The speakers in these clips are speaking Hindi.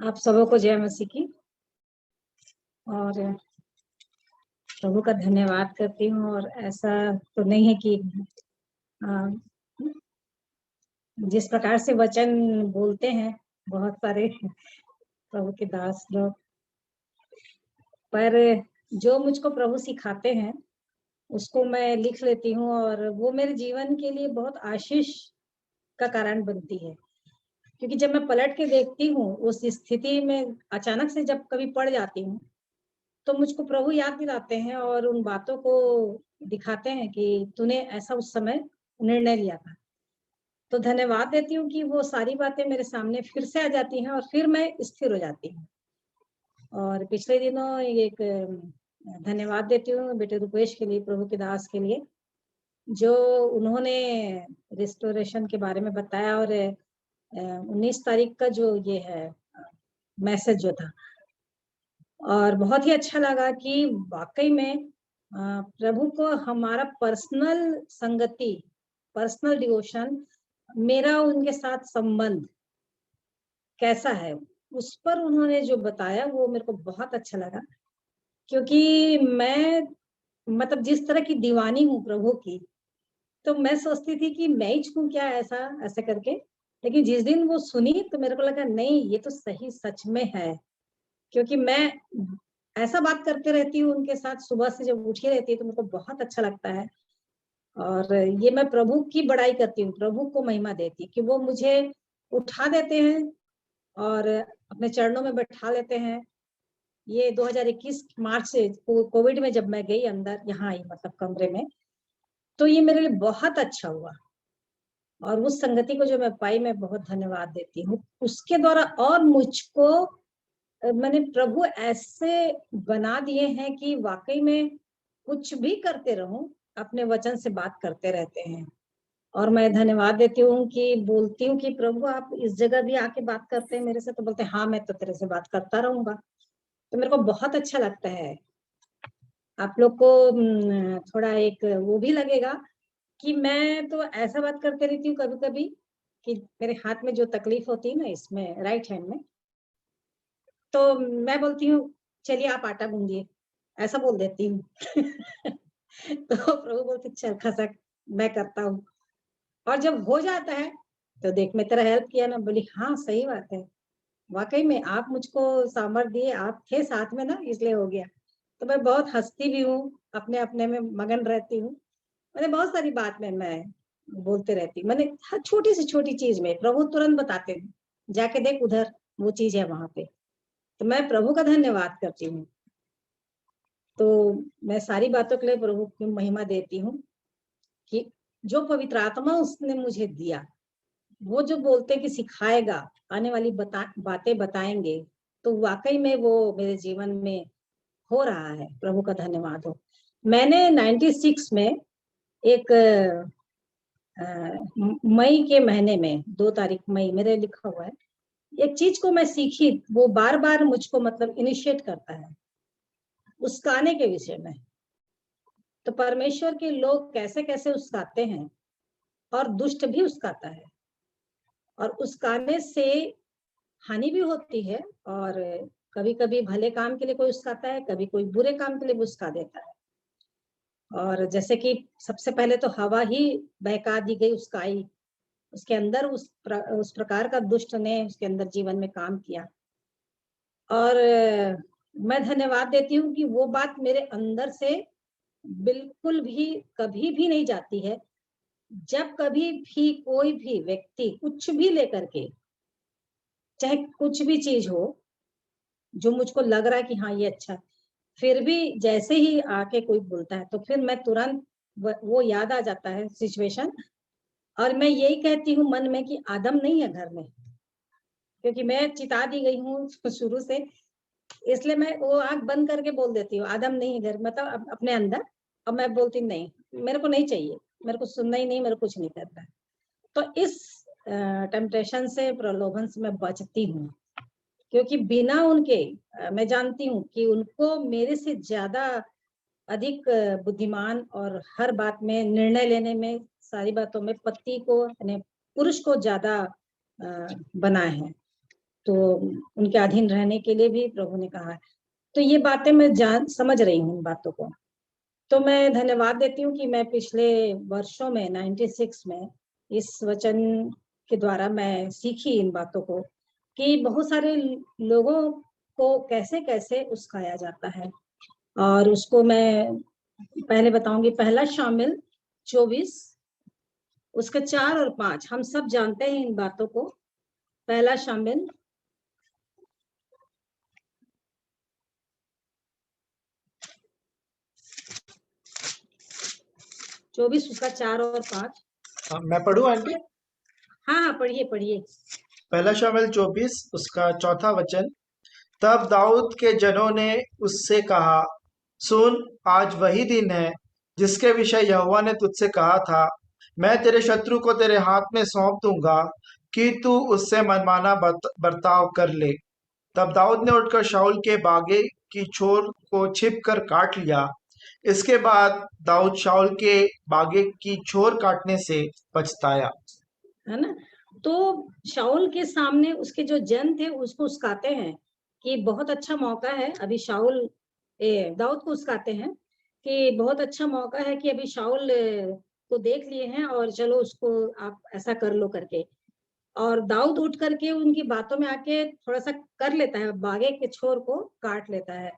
आप सबों को जय मसीह की। और प्रभु का धन्यवाद करती हूँ। और ऐसा तो नहीं है कि आ, जिस प्रकार से वचन बोलते हैं बहुत सारे प्रभु के दास लोग, पर जो मुझको प्रभु सिखाते हैं उसको मैं लिख लेती हूँ और वो मेरे जीवन के लिए बहुत आशीष का कारण बनती है। क्योंकि जब मैं पलट के देखती हूँ उस स्थिति में, अचानक से जब कभी पड़ जाती हूँ, तो मुझको प्रभु याद दिलाते हैं और उन बातों को दिखाते हैं कि तूने ऐसा उस समय निर्णय लिया था। तो धन्यवाद देती हूँ कि वो सारी बातें मेरे सामने फिर से आ जाती हैं और फिर मैं स्थिर हो जाती हूँ। और पिछले दिनों एक धन्यवाद देती हूँ बेटे रुपेश के लिए, प्रभु के दास के लिए, जो उन्होंने रिस्टोरेशन के बारे में बताया। और 19 तारीख का जो ये है मैसेज जो था, और बहुत ही अच्छा लगा कि वाकई में प्रभु को हमारा पर्सनल संगति, पर्सनल डिवोशन, मेरा उनके साथ संबंध कैसा है, उस पर उन्होंने जो बताया वो मेरे को बहुत अच्छा लगा। क्योंकि मैं मतलब जिस तरह की दीवानी हूँ प्रभु की, तो मैं सोचती थी कि मैं ही छूं क्या ऐसा ऐसे करके। लेकिन जिस दिन वो सुनी तो मेरे को लगा नहीं, ये तो सही सच में है। क्योंकि मैं ऐसा बात करते रहती हूँ उनके साथ, सुबह से जब उठी रहती है तो मेरे को बहुत अच्छा लगता है। और ये मैं प्रभु की बड़ाई करती हूँ, प्रभु को महिमा देती कि वो मुझे उठा देते हैं और अपने चरणों में बैठा लेते हैं। ये 2021 मार्च से कोविड में जब मैं गई अंदर, यहाँ आई मतलब कमरे में, तो ये मेरे लिए बहुत अच्छा हुआ। और उस संगति को जो मैं पाई, मैं बहुत धन्यवाद देती हूँ उसके द्वारा। और मुझको मैंने प्रभु ऐसे बना दिए हैं कि वाकई में कुछ भी करते रहूं, अपने वचन से बात करते रहते हैं। और मैं धन्यवाद देती हूँ कि बोलती हूँ कि प्रभु आप इस जगह भी आके बात करते हैं मेरे से, तो बोलते हैं हाँ मैं तो तेरे से बात करता रहूंगा। तो मेरे को बहुत अच्छा लगता है। आप लोग को थोड़ा एक वो भी लगेगा कि मैं तो ऐसा बात करते रहती हूँ कभी कभी कि मेरे हाथ में जो तकलीफ होती है ना, इसमें राइट हैंड में, तो मैं बोलती हूँ चलिए आप आटा गूंदिए, ऐसा बोल देती हूँ तो प्रभु बोलते चल खसक, मैं करता हूँ। और जब हो जाता है तो देख मैं तेरा हेल्प किया ना, बोली हाँ सही बात है, वाकई में आप मुझको सामर्थ्य दिए, आप थे साथ में ना, इसलिए हो गया। तो मैं बहुत हंसती भी हूँ, अपने अपने में मगन रहती हूँ। मैंने बहुत सारी बात में मैं बोलते रहती हूँ। मैंने हर छोटी से छोटी चीज में प्रभु तुरंत बताते हैं, जाके देख उधर वो चीज है वहां पे। तो मैं प्रभु का धन्यवाद करती हूँ। तो मैं सारी बातों के लिए प्रभु की महिमा देती हूँ कि जो पवित्र आत्मा उसने मुझे दिया, वो जो बोलते कि सिखाएगा, आने वाली बातें बताएंगे, तो वाकई में वो मेरे जीवन में हो रहा है। प्रभु का धन्यवाद हो। मैंने 96 में एक मई के महीने में 2 तारीख मई मेरे लिखा हुआ है, एक चीज को मैं सीखी, वो बार बार मुझको मतलब इनिशिएट करता है उस्काने के विषय में। तो परमेश्वर के लोग कैसे कैसे उस्काते हैं, और दुष्ट भी उस्काता है, और उस्काने से हानि भी होती है। और कभी कभी भले काम के लिए कोई उस्काता है, कभी कोई बुरे काम के लिए भी उस्का देता है। और जैसे कि सबसे पहले तो हवा ही बहका दी गई, उस्काई, उसके अंदर उस प्रकार का दुष्ट ने उसके अंदर जीवन में काम किया। और मैं धन्यवाद देती हूँ कि वो बात मेरे अंदर से बिल्कुल भी कभी भी नहीं जाती है। जब कभी भी कोई भी व्यक्ति कुछ भी लेकर के, चाहे कुछ भी चीज हो जो मुझको लग रहा है कि हाँ ये अच्छा, फिर भी जैसे ही आके कोई बोलता है तो फिर मैं तुरंत वो याद आ जाता है सिचुएशन। और मैं यही कहती हूँ मन में कि आदम नहीं है घर में, क्योंकि मैं चिता दी गई हूँ शुरू से। इसलिए मैं वो आंख बंद करके बोल देती हूँ आदम नहीं है घर, मतलब अपने अंदर। और मैं बोलती नहीं, मेरे को नहीं चाहिए, मेरे को सुनना ही नहीं, मेरे को कुछ नहीं करना है। तो इस टेम्पटेशन से, प्रलोभन से मैं बचती हूँ। क्योंकि बिना उनके मैं जानती हूँ कि उनको मेरे से ज्यादा अधिक बुद्धिमान और हर बात में निर्णय लेने में, सारी बातों में पति को यानी पुरुष को ज्यादा बनाए हैं। तो उनके अधीन रहने के लिए भी प्रभु ने कहा है। तो ये बातें मैं समझ रही हूँ इन बातों को। तो मैं धन्यवाद देती हूँ कि मैं पिछले वर्षों में 96 में इस वचन के द्वारा मैं सीखी इन बातों को कि बहुत सारे लोगों को कैसे कैसे उस्काया जाता है। और उसको मैं पहले बताऊंगी। पहला शामिल 24, उसका 4 और 5 हम सब जानते हैं इन बातों को। पहला शामिल 24 उसका 4 और 5। मैं पढ़ूं आंटी? हाँ हाँ, पढ़िए पढ़िए। पहला शमूएल 24 उसका 4वां वचन। तब दाऊद के जनों ने उससे कहा, सुन, आज वही दिन है जिसके विषय यहोवा ने तुझसे कहा था, मैं तेरे शत्रु को तेरे हाथ में सौंप दूंगा कि तू उससे मनमाना बर्ताव कर ले। तब दाऊद ने उठकर शाऊल के बागे की छोर को छिप कर काट लिया। इसके बाद दाऊद शाऊल के बागे की छोर काटने से पछताया। है ना। तो शाऊल के सामने उसके जो जन थे उसको उस्काते हैं कि बहुत अच्छा मौका है अभी। शाऊल दाऊद को उस्काते हैं कि बहुत अच्छा मौका है कि अभी शाऊल को देख लिए हैं और चलो उसको आप ऐसा कर लो करके। और दाऊद उठ करके उनकी बातों में आके थोड़ा सा कर लेता है, बागे के छोर को काट लेता है।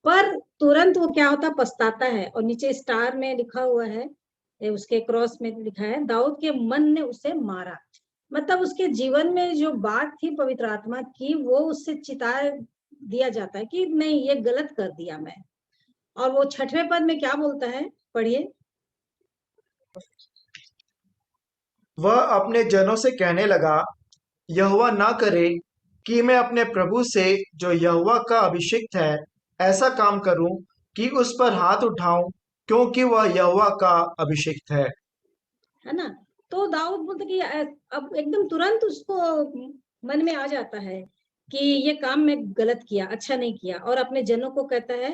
पर तुरंत वो क्या होता, पछताता है। और नीचे स्टार में लिखा हुआ है, उसके क्रॉस में लिखा है, दाऊद के मन ने उसे मारा। मतलब उसके जीवन में जो बात थी पवित्र आत्मा की, वो उससे चिता दिया जाता है कि नहीं, ये गलत कर दिया मैं। और वो 6वें पद में क्या बोलता है, पढ़िए। वह अपने जनों से कहने लगा, यहोवा ना करे कि मैं अपने प्रभु से जो यहोवा का अभिषिक्त है ऐसा काम करूं कि उस पर हाथ उठाऊं, क्योंकि वह यहोवा का अभिषिक्त है ना। तो दाऊद बोलते कि अब एकदम तुरंत उसको मन में आ जाता है कि ये काम मैं गलत किया, अच्छा नहीं किया। और अपने जनों को कहता है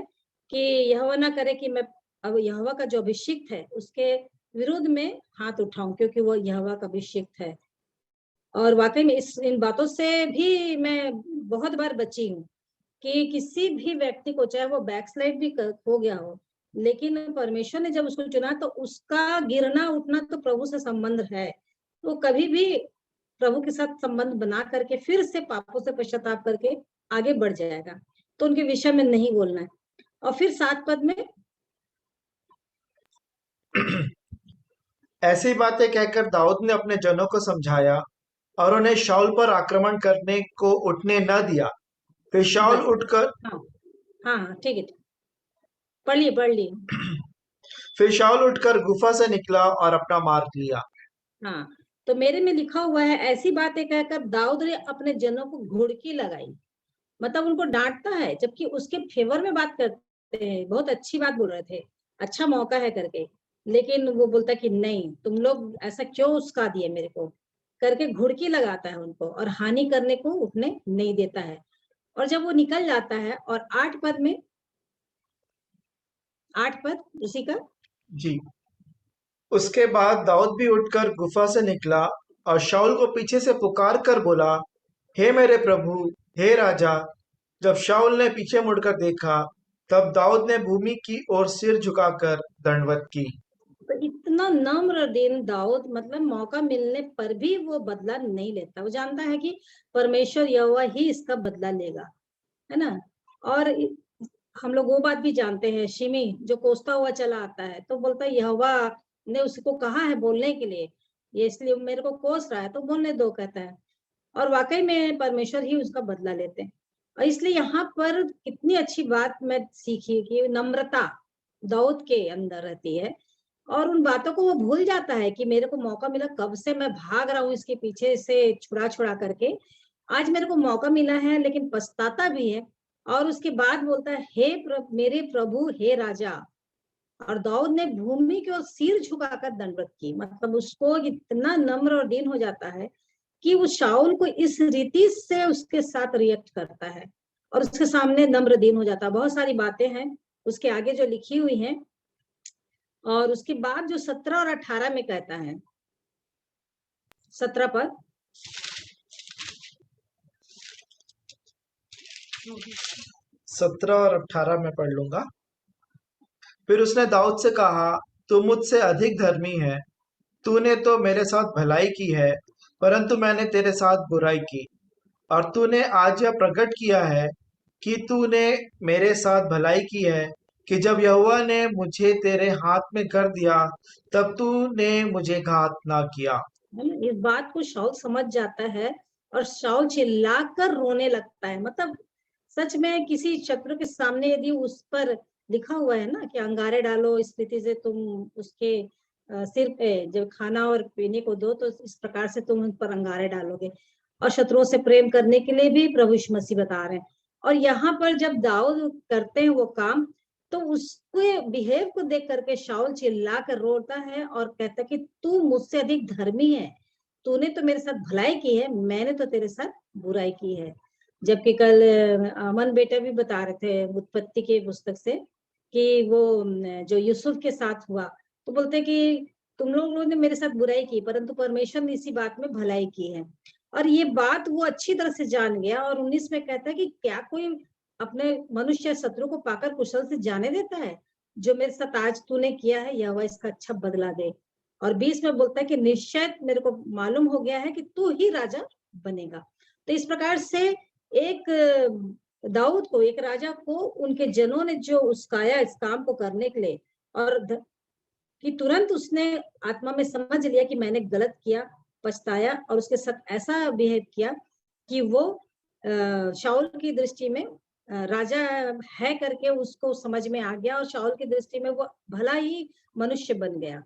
कि यहोवा ना करे कि मैं अब यहोवा का जो अभिषिक्त है उसके विरुद्ध में हाथ उठाऊं, क्योंकि वो यहोवा का अभिषिक्त है। और वाकई में इन बातों से भी मैं बहुत बार बची हूँ कि किसी भी व्यक्ति को, चाहे वो बैकस्लाइड भी हो गया हो, लेकिन परमेश्वर ने जब उसको चुना तो उसका गिरना उठना तो प्रभु से संबंध है। तो कभी भी प्रभु के साथ संबंध बना करके फिर से पापों से पश्चाताप करके आगे बढ़ जाएगा। तो उनके विषय में नहीं बोलना है। और फिर 7 पद में है। ऐसी बातें कहकर दाऊद ने अपने जनों को समझाया और उन्हें शाऊल पर आक्रमण करने को उठने न दिया। फिर शाऊल बस। उठकर हाँ हाँ हाँ, ठीक है, पढ़िए पढ़िए। फिर शाऊल उठकर गुफा से निकला और अपना मार्ग लिया। हाँ, तो मेरे में लिखा हुआ है, ऐसी बातें कहकर दाऊद ने अपने जनों को घुड़की लगाई। मतलब उनको डांटता है, जबकि उसके फेवर में बात करते हैं, बहुत अच्छी बात बोल रहे थे, अच्छा मौका है करके। लेकिन वो बोलता कि नहीं, तुम लोग ऐसा क्यों उस्का दिए मेरे को करके घुड़की लगाता है उनको और हानि करने को उठने नहीं देता है। और जब वो निकल जाता है, और 8 पद में, 8 पद उसी का। जी। उसके बाद दाऊद भी उठकर गुफा से निकला और शाऊल को पीछे से पुकार कर बोला, हे मेरे प्रभु, हे राजा। जब शाऊल ने पीछे मुड़कर देखा, तब दाऊद ने भूमि की ओर सिर झुकाकर दंडवत की। तो इतना नम्र दिन दाऊद, मतलब मौका मिलने पर भी वो बदला नहीं लेता। वो जानता है कि परमेश्वर यहोवा ही इसका बदला लेगा, है ना। और हम लोग वो बात भी जानते हैं, शिमी जो कोसता हुआ चला आता है तो बोलता है यहोवा ने उसको कहा है बोलने के लिए, ये इसलिए मेरे को कोस रहा है तो बोलने दो, कहता है। और वाकई में परमेश्वर ही उसका बदला लेते हैं। और इसलिए यहाँ पर कितनी अच्छी बात मैं सीखी कि नम्रता दाऊद के अंदर रहती है। और उन बातों को वो भूल जाता है कि मेरे को मौका मिला, कब से मैं भाग रहा हूँ इसके पीछे से छुड़ा छुड़ा करके, आज मेरे को मौका मिला है, लेकिन पछताता भी है। और उसके बाद बोलता है, हे मेरे प्रभु, हे राजा। और दाऊद ने भूमि को सिर झुकाकर दंडवत की। मतलब उसको इतना नम्र और दीन हो जाता है कि वो शाऊल को इस रीति से उसके साथ रिएक्ट करता है और उसके सामने नम्र दीन हो जाता है। बहुत सारी बातें हैं उसके आगे जो लिखी हुई हैं। और उसके बाद जो 17 और 18 में कहता है, 17 पद। 17 और 18 में पढ़ लूंगा। फिर उसने दाऊद से कहा, तू मुझसे अधिक धर्मी है। तूने तो मेरे साथ भलाई की है, परंतु मैंने तेरे साथ बुराई की। और तूने आज यह प्रकट किया है कि तूने मेरे साथ भलाई की है, कि जब यहोवा ने मुझे तेरे हाथ में कर दिया, तब तूने मुझे घात ना किया। है ना? इस बात को शाऊल समझ जाता है और शाऊल चिल्लाकर रोने लगता है। मतलब सच में किसी शत्रु के सामने यदि उस पर लिखा हुआ है ना कि अंगारे डालो, इस स्थिति से तुम उसके सिर पे जब खाना और पीने को दो तो इस प्रकार से तुम उन पर अंगारे डालोगे, और शत्रुओं से प्रेम करने के लिए भी प्रभु यीशु मसीह बता रहे हैं। और यहाँ पर जब दाऊद करते हैं वो काम, तो उसके बिहेव को देख करके शाऊल चिल्ला कर रोता है और कहता है कि तू मुझसे अधिक धर्मी है, तूने तो मेरे साथ भलाई की है, मैंने तो तेरे साथ बुराई की है। जबकि कल अमन बेटा भी बता रहे थे उत्पत्ति के पुस्तक से कि वो जो यूसुफ के साथ हुआ, तो बोलते कि तुम लोगों ने मेरे साथ बुराई की, परंतु परमेश्वर ने इसी बात में भलाई की है। और ये बात वो अच्छी तरह से जान गया। और 19 में कहता है कि क्या कोई अपने मनुष्य शत्रु को पाकर कुशल से जाने देता है? जो मेरे साथ आज तूने किया है, यह वह इसका अच्छा बदला दे। और 20 में बोलता है कि निश्चय मेरे को मालूम हो गया है कि तू ही राजा बनेगा। तो इस प्रकार से एक दाऊद को, एक राजा को उनके जनों ने जो उस्काया इस काम को करने के लिए, और कि तुरंत उसने आत्मा में समझ लिया कि मैंने गलत किया, पछताया और उसके साथ ऐसा बिहेव किया कि वो शाऊल की दृष्टि में राजा है करके उसको समझ में आ गया, और शाऊल की दृष्टि में वो भला ही मनुष्य बन गया।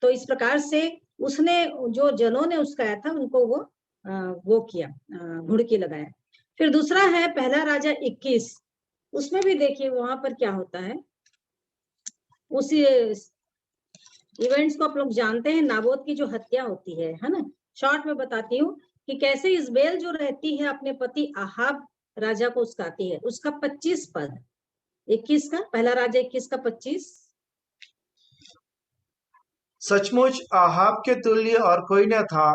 तो इस प्रकार से उसने जो जनों ने उसका था उनको वो किया, घुड़की लगाया। फिर दूसरा है पहला राजा 21, उसमें भी देखिए वहां पर क्या होता है। उसी इवेंट्स को आप लोग जानते हैं, नाबोत की जो हत्या होती है ना। शॉर्ट में बताती हूँ कि कैसे इजबेल जो रहती है अपने पति आहाब राजा को उस्काती है। उसका 25 पद, 21 का, पहला राजा 21 का 25। सचमुच आहाब के तुल्य और कोई न था,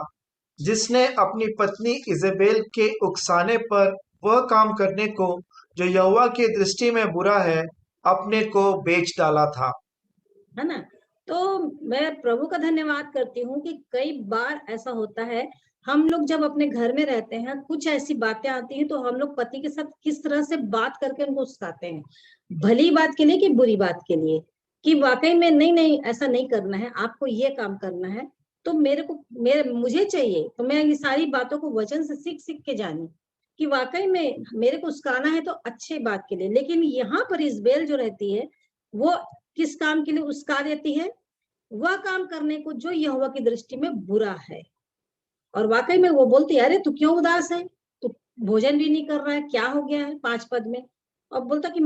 जिसने अपनी पत्नी इजेबेल के उकसाने पर वह काम करने को जो यहोवा की दृष्टि में बुरा है, अपने को बेच डाला था। है ना। तो मैं प्रभु का धन्यवाद करती हूँ कि कई बार ऐसा होता है, हम लोग जब अपने घर में रहते हैं कुछ ऐसी बातें आती हैं तो हम लोग पति के साथ किस तरह से बात करके उनको उकसाते हैं, भली बात के लिए कि बुरी बात के लिए, कि वाकई में नहीं नहीं ऐसा नहीं करना है, आपको ये काम करना है। तो मुझे चाहिए तो मैं ये सारी बातों को वचन से सीख सीख के जानी कि वाकई में मेरे को उस्काना है तो अच्छे बात के लिए। लेकिन यहाँ पर इजबेल जो रहती है वो किस काम के लिए उस्का देती है? वह काम करने को जो यहोवा की दृष्टि में बुरा है। और वाकई में वो बोलती है, अरे तू क्यों उदास है, तू भोजन भी नहीं कर रहा है, क्या हो गया है? 5 पद में। और बोलता कि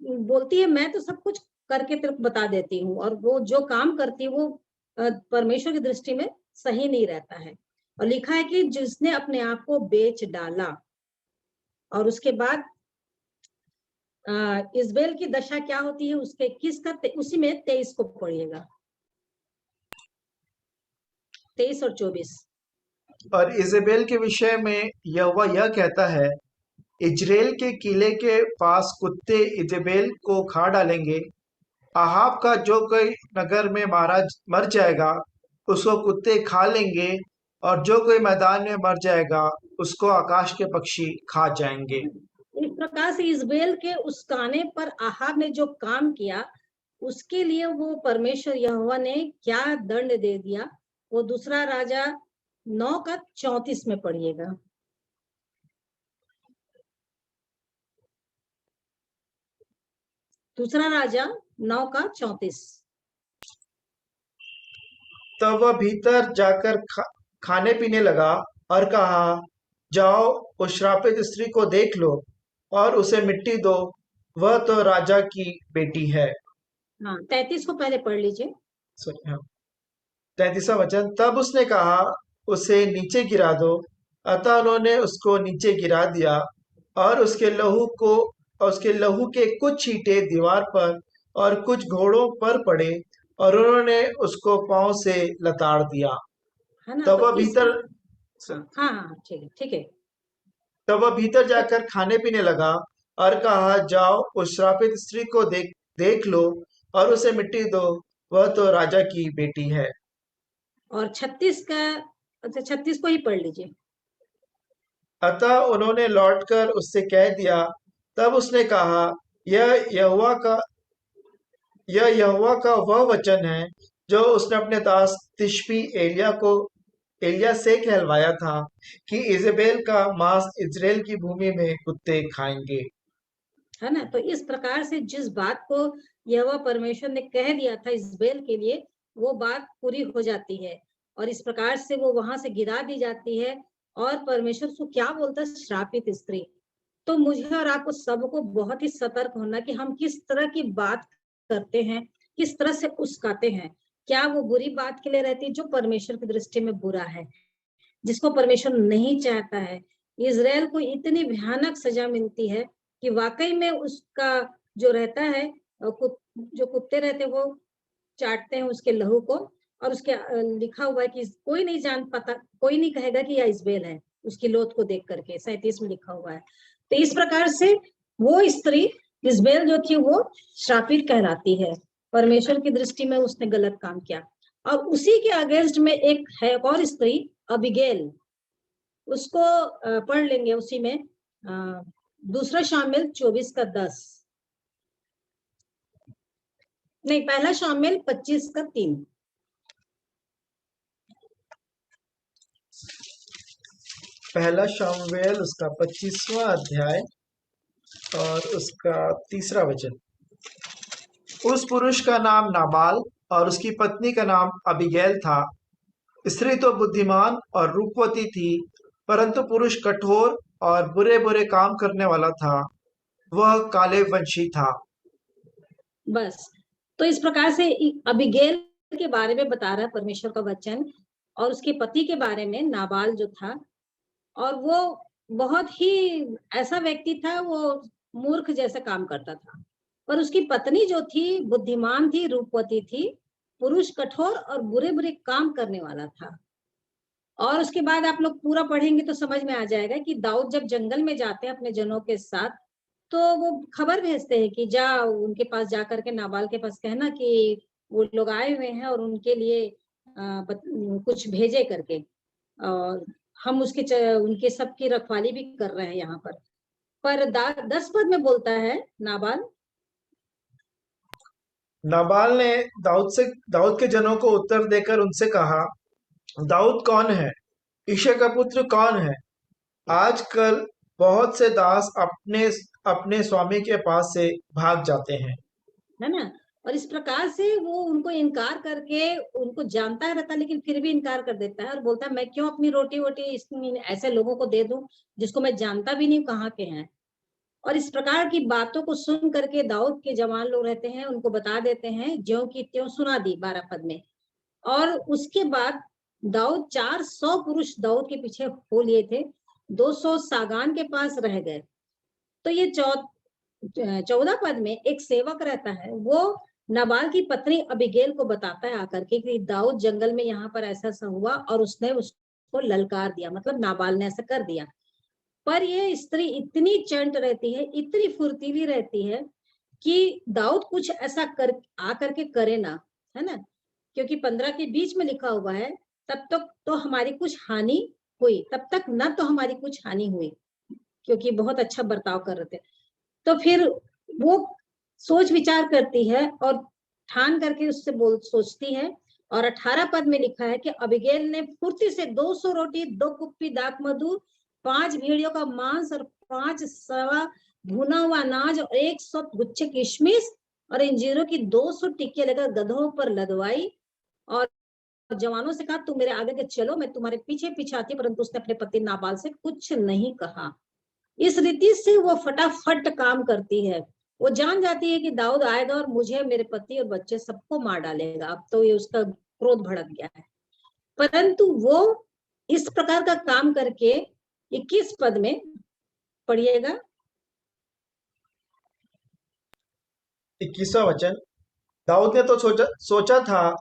बोलती है मैं तो सब कुछ करके तेरे को बता देती हूँ, और वो जो काम करती है वो परमेश्वर की दृष्टि में सही नहीं रहता है। और लिखा है कि जिसने अपने आप को बेच डाला। और उसके बाद इजबेल की दशा क्या होती है उसके 21 का, उसी में 23 को पढ़िएगा, 23 और 24। और इजेबेल के विषय में यहोवा यह कहता है, इज्रेल के किले के पास कुत्ते इजेबेल को खा डालेंगे। आहाब का जो कोई नगर में मारा मर जाएगा, उसको कुत्ते खा लेंगे, और जो कोई मैदान में मर जाएगा, उसको आकाश के पक्षी खा जाएंगे। इस प्रकार से इजबेल के उस्काने पर आहाब ने जो काम किया उसके लिए वो परमेश्वर यहोवा ने क्या दंड दे दिया, वो दूसरा राजा 9 का 34 में पढ़िएगा। दूसरा राजा 9 का 34। तब वह भीतर जाकर खाने पीने लगा और कहा, जाओ उस श्रापित स्त्री को देख लो और उसे मिट्टी दो, वह तो राजा की बेटी है। हाँ, 33 को पहले पढ़ लीजिए। सॉरी, हाँ, 33वां वचन। तब उसने कहा, उसे नीचे गिरा दो। अतः उन्होंने उसको नीचे गिरा दिया, और उसके लहू के कुछ छींटे दीवार पर और कुछ घोड़ों पर पड़े, और उन्होंने उसको पांव से लताड़ दिया। है ना। तब तो वह इस भीतर हाँ हाँ हाँ, ठीक है ठीक है। तब वह भीतर तो जाकर खाने पीने लगा और कहा, जाओ उस श्रापित स्त्री को देख देख लो और उसे मिट्टी दो, वह तो राजा की बेटी है। और 36 का, अच्छा 36 को ही पढ़ लीजिए। अतः उन्होंने लौटकर उससे कह दिया। तब उसने कहा, यह यहोवा का यह यहोवा का वह वचन है जो उसने अपने दास तिशबी एलिय्याह से कहलवाया था कि इजेबेल का मांस इज़राइल की भूमि में कुत्ते खाएंगे। है ना। तो इस प्रकार से जिस बात को यहोवा परमेश्वर ने कह दिया था इज़राइल के लिए, वो बात पूरी हो जाती है और इस प्रकार से वो वहां से गिरा दी जाती है। और परमेश्वर उसको क्या बोलता है? श्रापित स्त्री। तो मुझे और आपको सबको बहुत ही सतर्क होना कि हम किस तरह की बात करते हैं, किस तरह से उस्काते हैं। क्या वो बुरी बात के लिए रहती है जो परमेश्वर की दृष्टि में बुरा है, जिसको परमेश्वर नहीं चाहता है। इज़राइल को इतनी भयानक सजा मिलती है कि वाकई में उसका जो रहता है, जो कुत्ते रहते हैं वो चाटते हैं उसके लहू को। और उसके लिखा हुआ है कि कोई नहीं जान पाता, कोई नहीं कहेगा कि यह इज़बेल है, उसकी लोथ को देख करके 37 में लिखा हुआ है। तो इस प्रकार से वो स्त्री इज़बेल जो थी वो श्रापित कहलाती है। परमेश्वर की दृष्टि में उसने गलत काम किया। अब उसी के अगेंस्ट में एक है, एक और स्त्री अबीगैल, उसको पढ़ लेंगे उसी में। दूसरा शामिल 24 का 10, नहीं पहला शामिल 25 का 3। पहला शमूएल उसका 25वां अध्याय और उसका 3रा वचन। उस पुरुष का नाम नाबाल और उसकी पत्नी का नाम अबीगैल था। स्त्री तो बुद्धिमान और रूपवती थी, परंतु पुरुष कठोर और बुरे बुरे काम करने वाला था। वह काले वंशी था। बस, तो इस प्रकार से अबीगैल के बारे में बता रहा है परमेश्वर का वचन, और उसके पति के बारे में नाबाल जो था। और वो बहुत ही ऐसा व्यक्ति था, वो मूर्ख जैसा काम करता था। पर उसकी पत्नी जो थी बुद्धिमान थी, रूपवती थी। पुरुष कठोर और बुरे बुरे काम करने वाला था। और उसके बाद आप लोग पूरा पढ़ेंगे तो समझ में आ जाएगा कि दाऊद जब जंगल में जाते हैं अपने जनों के साथ, तो वो खबर भेजते हैं कि जा उनके पास जा करके नाबाल के पास कहना कि वो लोग आए हुए हैं और उनके लिए कुछ भेजे करके, और हम उनके सबकी रखवाली भी कर रहे हैं यहाँ पर। 10 पद में बोलता है नाबाल ने दाऊद के जनों को उत्तर देकर उनसे कहा, दाऊद कौन है? यिशै का पुत्र कौन है? आजकल बहुत से दास अपने अपने स्वामी के पास से भाग जाते हैं। है ना। और इस प्रकार से वो उनको इनकार करके, उनको जानता रहता लेकिन फिर भी इनकार कर देता है और बोलता है मैं क्यों अपनी रोटी वोटी ऐसे लोगों को दे दूं जिसको मैं जानता भी नहीं कहाँ के हैं। और इस प्रकार की बातों को सुन करके दाऊद के जवान लोग रहते हैं, उनको बता देते हैं, ज्यों की त्यों सुना दी 12 पद में। और उसके बाद दाऊद 400 पुरुष दाऊद के पीछे हो लिए थे, 200 सागान के पास रह गए। तो ये 14 पद में एक सेवक रहता है, वो नाबाल की पत्नी अबीगैल को बताता है आकर के कि दाऊद जंगल में यहाँ पर ऐसा ऐसा हुआ और उसने उसको ललकार दिया, मतलब नाबाल ने ऐसा कर दिया। पर ये स्त्री इतनी चंट रहती है, इतनी फुर्तीली रहती है कि दाऊद कुछ ऐसा कर आकर के करे ना, है ना। क्योंकि 15 के बीच में लिखा हुआ है, तब तक तो हमारी कुछ हानि हुई, तब तक न तो हमारी कुछ हानि हुई, क्योंकि बहुत अच्छा बर्ताव कर रहे थे। तो फिर वो सोच विचार करती है और ठान करके उससे सोचती है। और 18 पद में लिखा है कि अबीगैल ने फुर्ती से 200 रोटी, 2 कुप्पी दाख मधु, 5 भेड़ियों का मांस और 5 सवा भुना हुआ अनाज और 100 गुच्छे किशमिश और इंजीरों की 200 टिक्कियां लेकर गधों पर लदवाई और जवानों से कहा तुम मेरे आगे के चलो, मैं तुम्हारे पीछे पीछे आती। परंतु उसने अपने पति नाबाल से कुछ नहीं कहा। इस रीति से वो फटाफट काम करती है। वो जान जाती है कि दाऊद आएगा और मुझे, मेरे पति और बच्चे सबको मार डालेगा। अब तो ये उसका क्रोध भड़क गया है। परंतु वो इस प्रकार का काम करके 21 पद में पढ़िएगा। 21वां वचन। दाऊद ने तो सोचा था,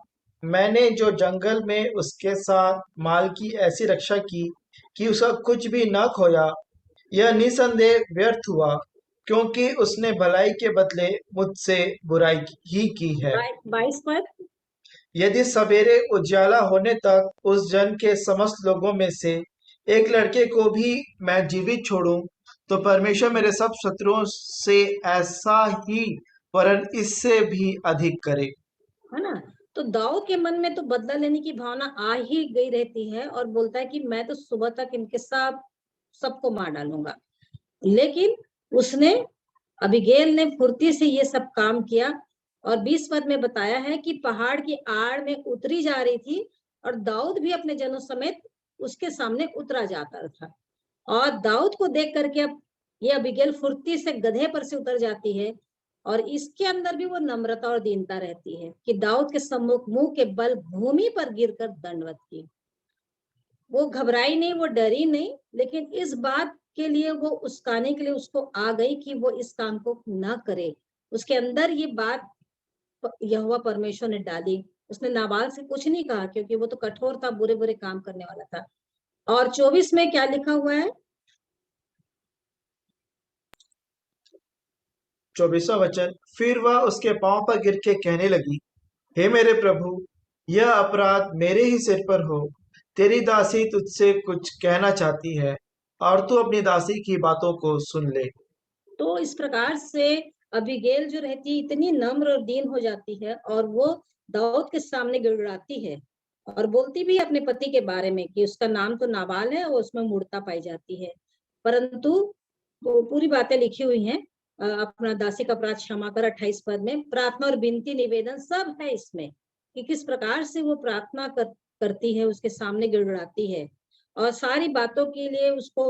मैंने जो जंगल में उसके साथ माल की ऐसी रक्षा की कि उसका कुछ भी न खोया, यह निसंदेह व्यर्थ हुआ। क्योंकि उसने भलाई के बदले मुझसे बुराई ही की है। 22 पद। यदि सवेरे उजियाला होने तक उस जन के समस्त लोगों में से एक लड़के को भी मैं जीवित छोड़ूं, तो परमेश्वर मेरे सब शत्रुओं से ऐसा ही वरन इससे भी अधिक करे। है ना। तो दाऊद के मन में तो बदला लेने की भावना आ ही गई रहती है और बोलता है कि मैं तो सुबह तक इनके सबको मार डालूंगा। लेकिन उसने अबीगैल ने फुर्ती से ये सब काम किया। और 20 पद में बताया है कि पहाड़ की आड़ में उतरी जा रही थी और दाऊद भी अपने जनों समेत उसके सामने उतरा जाता था। और दाऊद को देख करके अब ये अबीगैल फुर्ती से गधे पर से उतर जाती है और इसके अंदर भी वो नम्रता और दीनता रहती है कि दाऊद के सम्मुख मुंह के बल भूमि पर गिरकर दंडवत की। वो घबराई नहीं, वो डरी नहीं, लेकिन इस बात के लिए वो उस्काने के लिए उसको आ गई कि वो इस काम को ना करे। उसके अंदर ये बात यहोवा परमेश्वर ने डाली। उसने नाबाल से कुछ नहीं कहा क्योंकि वो तो कठोर था, बुरे बुरे काम करने वाला था। और 24 में क्या लिखा हुआ है? 24वां वचन। फिर वह उसके पांव पर गिर के कहने लगी, हे मेरे प्रभु, यह अपराध मेरे ही सिर पर हो। तेरी दासी तुझसे कुछ कहना चाहती है, और तू अपनी दासी की बातों को सुन ले। तो इस प्रकार से अबीगैल जो रहती है इतनी नम्र और दीन हो जाती है और वो दाऊद के सामने गिड़गिड़ाती है और बोलती भी है अपने पति के बारे में कि उसका नाम तो नाबाल है और उसमें मूर्ता पाई जाती है। परंतु वो पूरी बातें लिखी हुई हैं। अपना दासी का अपराध क्षमा कर 28 पद में प्रार्थना और विनती निवेदन सब है इसमें कि किस प्रकार से वो प्रार्थना करती है, उसके सामने गिड़गिड़ाती है और सारी बातों के लिए उसको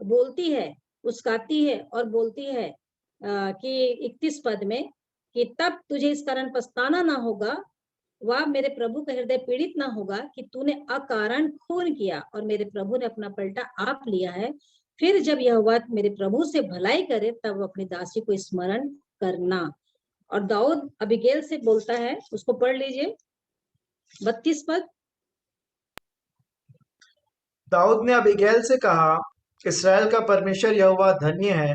बोलती है, उस्काती है और बोलती है कि 31 पद में कि तब तुझे इस कारण पछताना ना होगा, वह मेरे प्रभु का हृदय पीड़ित ना होगा कि तूने अकारण खून किया और मेरे प्रभु ने अपना पलटा आप लिया है। फिर जब यह बात मेरे प्रभु से भलाई करे तब अपनी दासी को स्मरण करना। और दाऊद अबीगैल से बोलता है, उसको पढ़ लीजिए 32 पद। दाऊद ने अबीगैल से कहा, इसराइल का परमेश्वर यहोवा धन्य है,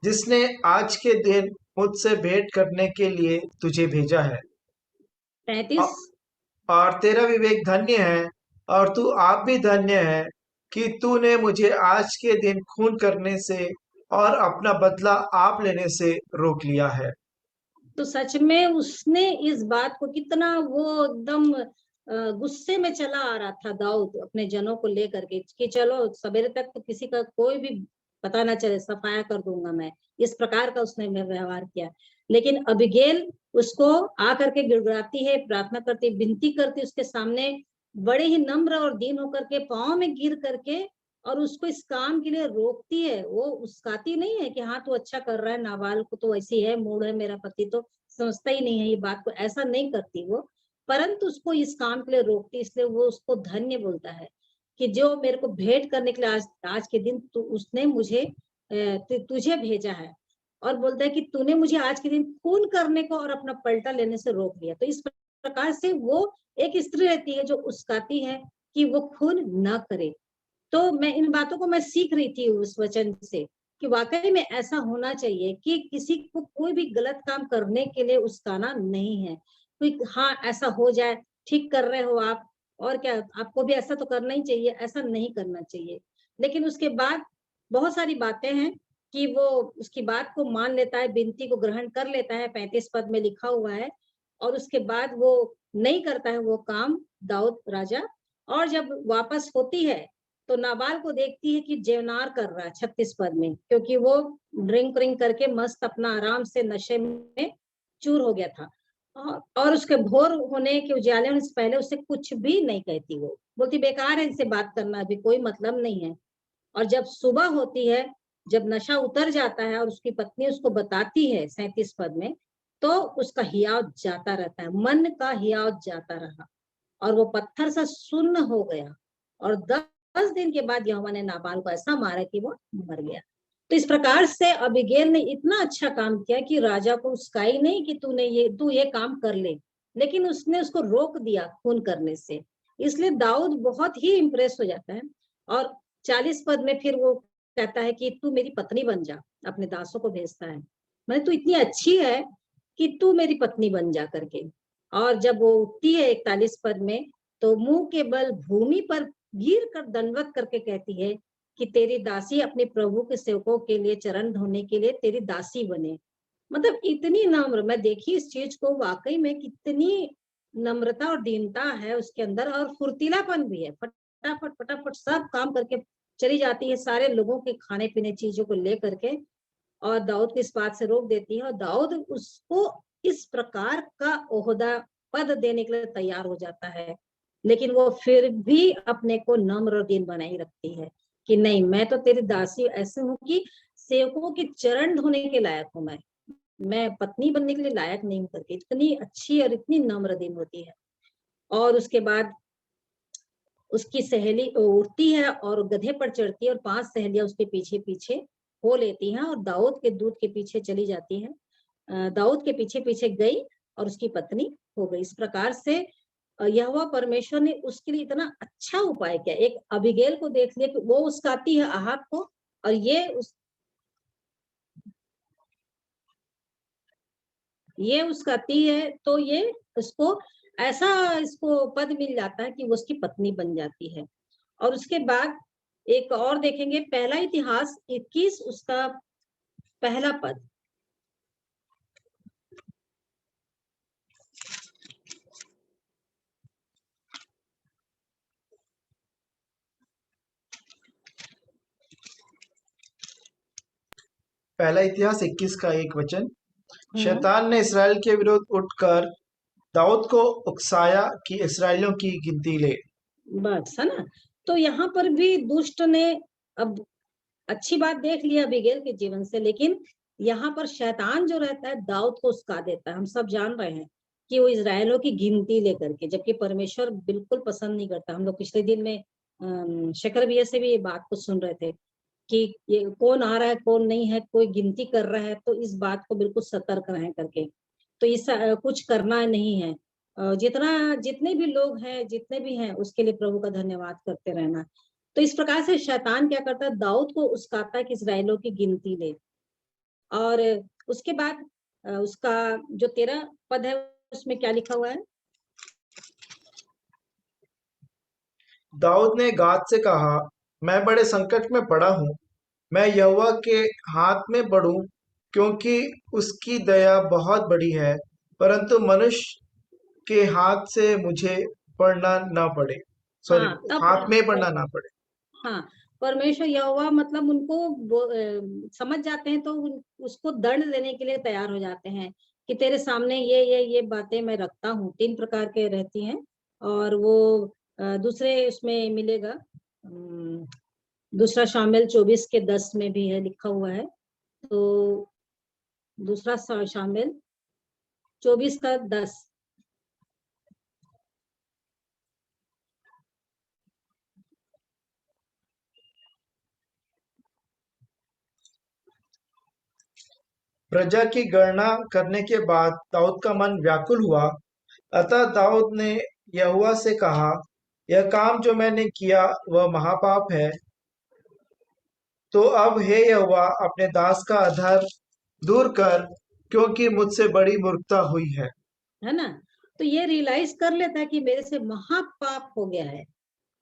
जिसने आज के दिन मुझसे भेंट करने के लिए तुझे भेजा है। 33। और तेरा विवेक धन्य है, और तू आप भी धन्य है कि तूने मुझे आज के दिन खून करने से और अपना बदला आप लेने से रोक लिया है। तो सच में उसने इस बात को कितना वो एकदम गुस्से में चला आ रहा था दाऊद अपने जनों को लेकर के कि चलो सवेरे तक तो किसी का कोई भी पता ना चले, सफाया कर दूंगा मैं। इस प्रकार का उसने व्यवहार किया। लेकिन अबीगैल उसको आकर के गिड़गिड़ाती है, प्रार्थना करती, विनती करती उसके सामने, बड़े ही नम्र और दीन होकर के पांव में गिर करके और उसको इस काम के लिए रोकती है। वो उस्काती नहीं है कि हाँ तू अच्छा कर रहा है, नाबाल को तो वैसी है, मूड है, मेरा पति तो समझता ही नहीं है ये बात को, ऐसा नहीं करती वो। परंतु उसको इस काम के लिए रोकती, इसलिए वो उसको धन्य बोलता है कि जो मेरे को भेंट करने के लिए आज के दिन उसने मुझे तुझे भेजा है। और बोलता है कि तूने मुझे आज के दिन खून करने को और अपना पलटा लेने से रोक लिया। तो इस प्रकार से वो एक स्त्री रहती है जो उस्काती है कि वो खून न करे। तो मैं इन बातों को मैं सीख रही थी उस वचन से कि वाकई में ऐसा होना चाहिए कि किसी को कोई भी गलत काम करने के लिए उस्काना नहीं है। कोई हाँ ऐसा हो जाए, ठीक कर रहे हो आप, और क्या आपको भी ऐसा तो करना ही चाहिए, ऐसा नहीं करना चाहिए। लेकिन उसके बाद बहुत सारी बातें हैं कि वो उसकी बात को मान लेता है, विनती को ग्रहण कर लेता है, 35 पद में लिखा हुआ है। और उसके बाद वो नहीं करता है वो काम दाऊद राजा। और जब वापस होती है तो नाबाल को देखती है कि जेवनार कर रहा है 36 पद में, क्योंकि वो ड्रिंक व्रिंक करके मस्त अपना आराम से नशे में चूर हो गया था। और उसके भोर होने के उजाले होने से पहले उससे कुछ भी नहीं कहती। वो बोलती बेकार है इनसे बात करना, अभी कोई मतलब नहीं है। और जब सुबह होती है, जब नशा उतर जाता है और उसकी पत्नी उसको बताती है 37 पद में, तो उसका हियाव जाता रहता है, मन का हियाव जाता रहा और वो पत्थर सा सुन्न हो गया। और 10 दिन के बाद यहोवा ने नाबाल को ऐसा मारा कि वो मर गया। तो इस प्रकार से अबीगैल ने इतना अच्छा काम किया कि राजा को उस्काई नहीं कि तू ये काम कर ले, लेकिन उसने उसको रोक दिया खून करने से। इसलिए दाऊद बहुत ही इम्प्रेस हो जाता है। और 40 पद में फिर वो कहता है कि तू मेरी पत्नी बन जा। अपने दासों को भेजता है, मैंने तू इतनी अच्छी है कि तू मेरी पत्नी बन जा करके। और जब वो उठती है 41 पद में, तो मुंह के बल भूमि पर गिर कर दंडवत करके कहती है कि तेरी दासी अपने प्रभु के सेवकों के लिए चरण धोने के लिए तेरी दासी बने। मतलब इतनी नम्र, मैं देखी इस चीज को, वाकई में कितनी नम्रता और दीनता है उसके अंदर, और फुर्तीलापन भी है। फटाफट फटाफट सब काम करके चली जाती है, सारे लोगों के खाने पीने चीजों को लेकर के, और दाऊद को इस बात से रोक देती है, और दाऊद उसको इस प्रकार का ओहदा पद देने के लिए तैयार हो जाता है। लेकिन वो फिर भी अपने को नम्र और दीन बनाई रखती है कि नहीं, मैं तो तेरी दासी ऐसे हूँ कि सेवकों के चरण धोने के लायक हूँ, मैं पत्नी बनने के लिए लायक नहीं हूँ करके इतनी अच्छी और इतनी नम्र दिन होती है। और उसके बाद उसकी सहेली उठती है और गधे पर चढ़ती है, और 5 सहेलियां उसके पीछे पीछे हो लेती हैं, और दाऊद के दूत के पीछे चली जाती है। दाऊद के पीछे पीछे गई और उसकी पत्नी हो गई। इस प्रकार से यहोवा परमेश्वर ने उसके लिए इतना अच्छा उपाय किया। एक अबीगैल को देख लिया कि वो उसकाती है आहब को, और ये उसकाती है, तो ये उसको ऐसा इसको पद मिल जाता है कि वो उसकी पत्नी बन जाती है। और उसके बाद एक और देखेंगे, पहला इतिहास 21 उसका पहला पद। पहला इतिहास 21 का 1 वचन। शैतान ने इसराइल के विरुद्ध उठकर दाऊद को उकसाया कि इसराइलियों की गिनती ले। बस है ना। तो यहाँ पर भी दुष्ट ने अब अच्छी बात देख लिया अबीगैल के जीवन से, लेकिन यहाँ पर शैतान जो रहता है दाऊद को उस्का देता है। हम सब जान रहे हैं कि वो इजरायलों की गिनती लेकर के, जबकि परमेश्वर बिल्कुल पसंद नहीं करता। हम लोग पिछले दिन में शेखर भैया से भी ये बात को सुन रहे थे कि ये कौन आ रहा है कौन नहीं है, कोई गिनती कर रहा है, तो इस बात को बिल्कुल सतर्क रहें करके। तो इस कुछ करना नहीं है। जितने भी लोग हैं, जितने भी हैं, उसके लिए प्रभु का धन्यवाद करते रहना। तो इस प्रकार से शैतान क्या करता है, दाऊद को उस्काता है कि इस्राएलियों की गिनती ले। और उसके बाद उसका जो 13 पद है उसमें क्या लिखा हुआ है? दाऊद ने गाद से कहा, मैं बड़े संकट में पड़ा हूँ, मैं यहोवा के हाथ में पड़ूं, क्योंकि उसकी दया बहुत बड़ी है, परंतु मनुष्य के हाथ से मुझे पड़ना ना पड़े। सॉरी, हाँ, तब हाथ में पड़ना ना पड़े। हाँ, परमेश्वर यहोवा मतलब उनको समझ जाते हैं, तो उसको दंड देने के लिए तैयार हो जाते हैं कि तेरे सामने ये बातें मैं रखता हूँ। 3 प्रकार के रहती हैं, और वो दूसरे उसमें मिलेगा। दूसरा शामिल 24 के 10 में भी है, लिखा हुआ है। तो दूसरा शामिल 24 का 10। प्रजा की गणना करने के बाद दाऊद का मन व्याकुल हुआ। अतः दाऊद ने यहोवा से कहा, यह काम जो मैंने किया वह महापाप है। तो अब हे यहोवा, अपने दास का आधार दूर कर, क्योंकि मुझसे बड़ी मूर्खता हुई है ना। तो ये रियलाइज कर लेता है कि मेरे से महापाप हो गया है।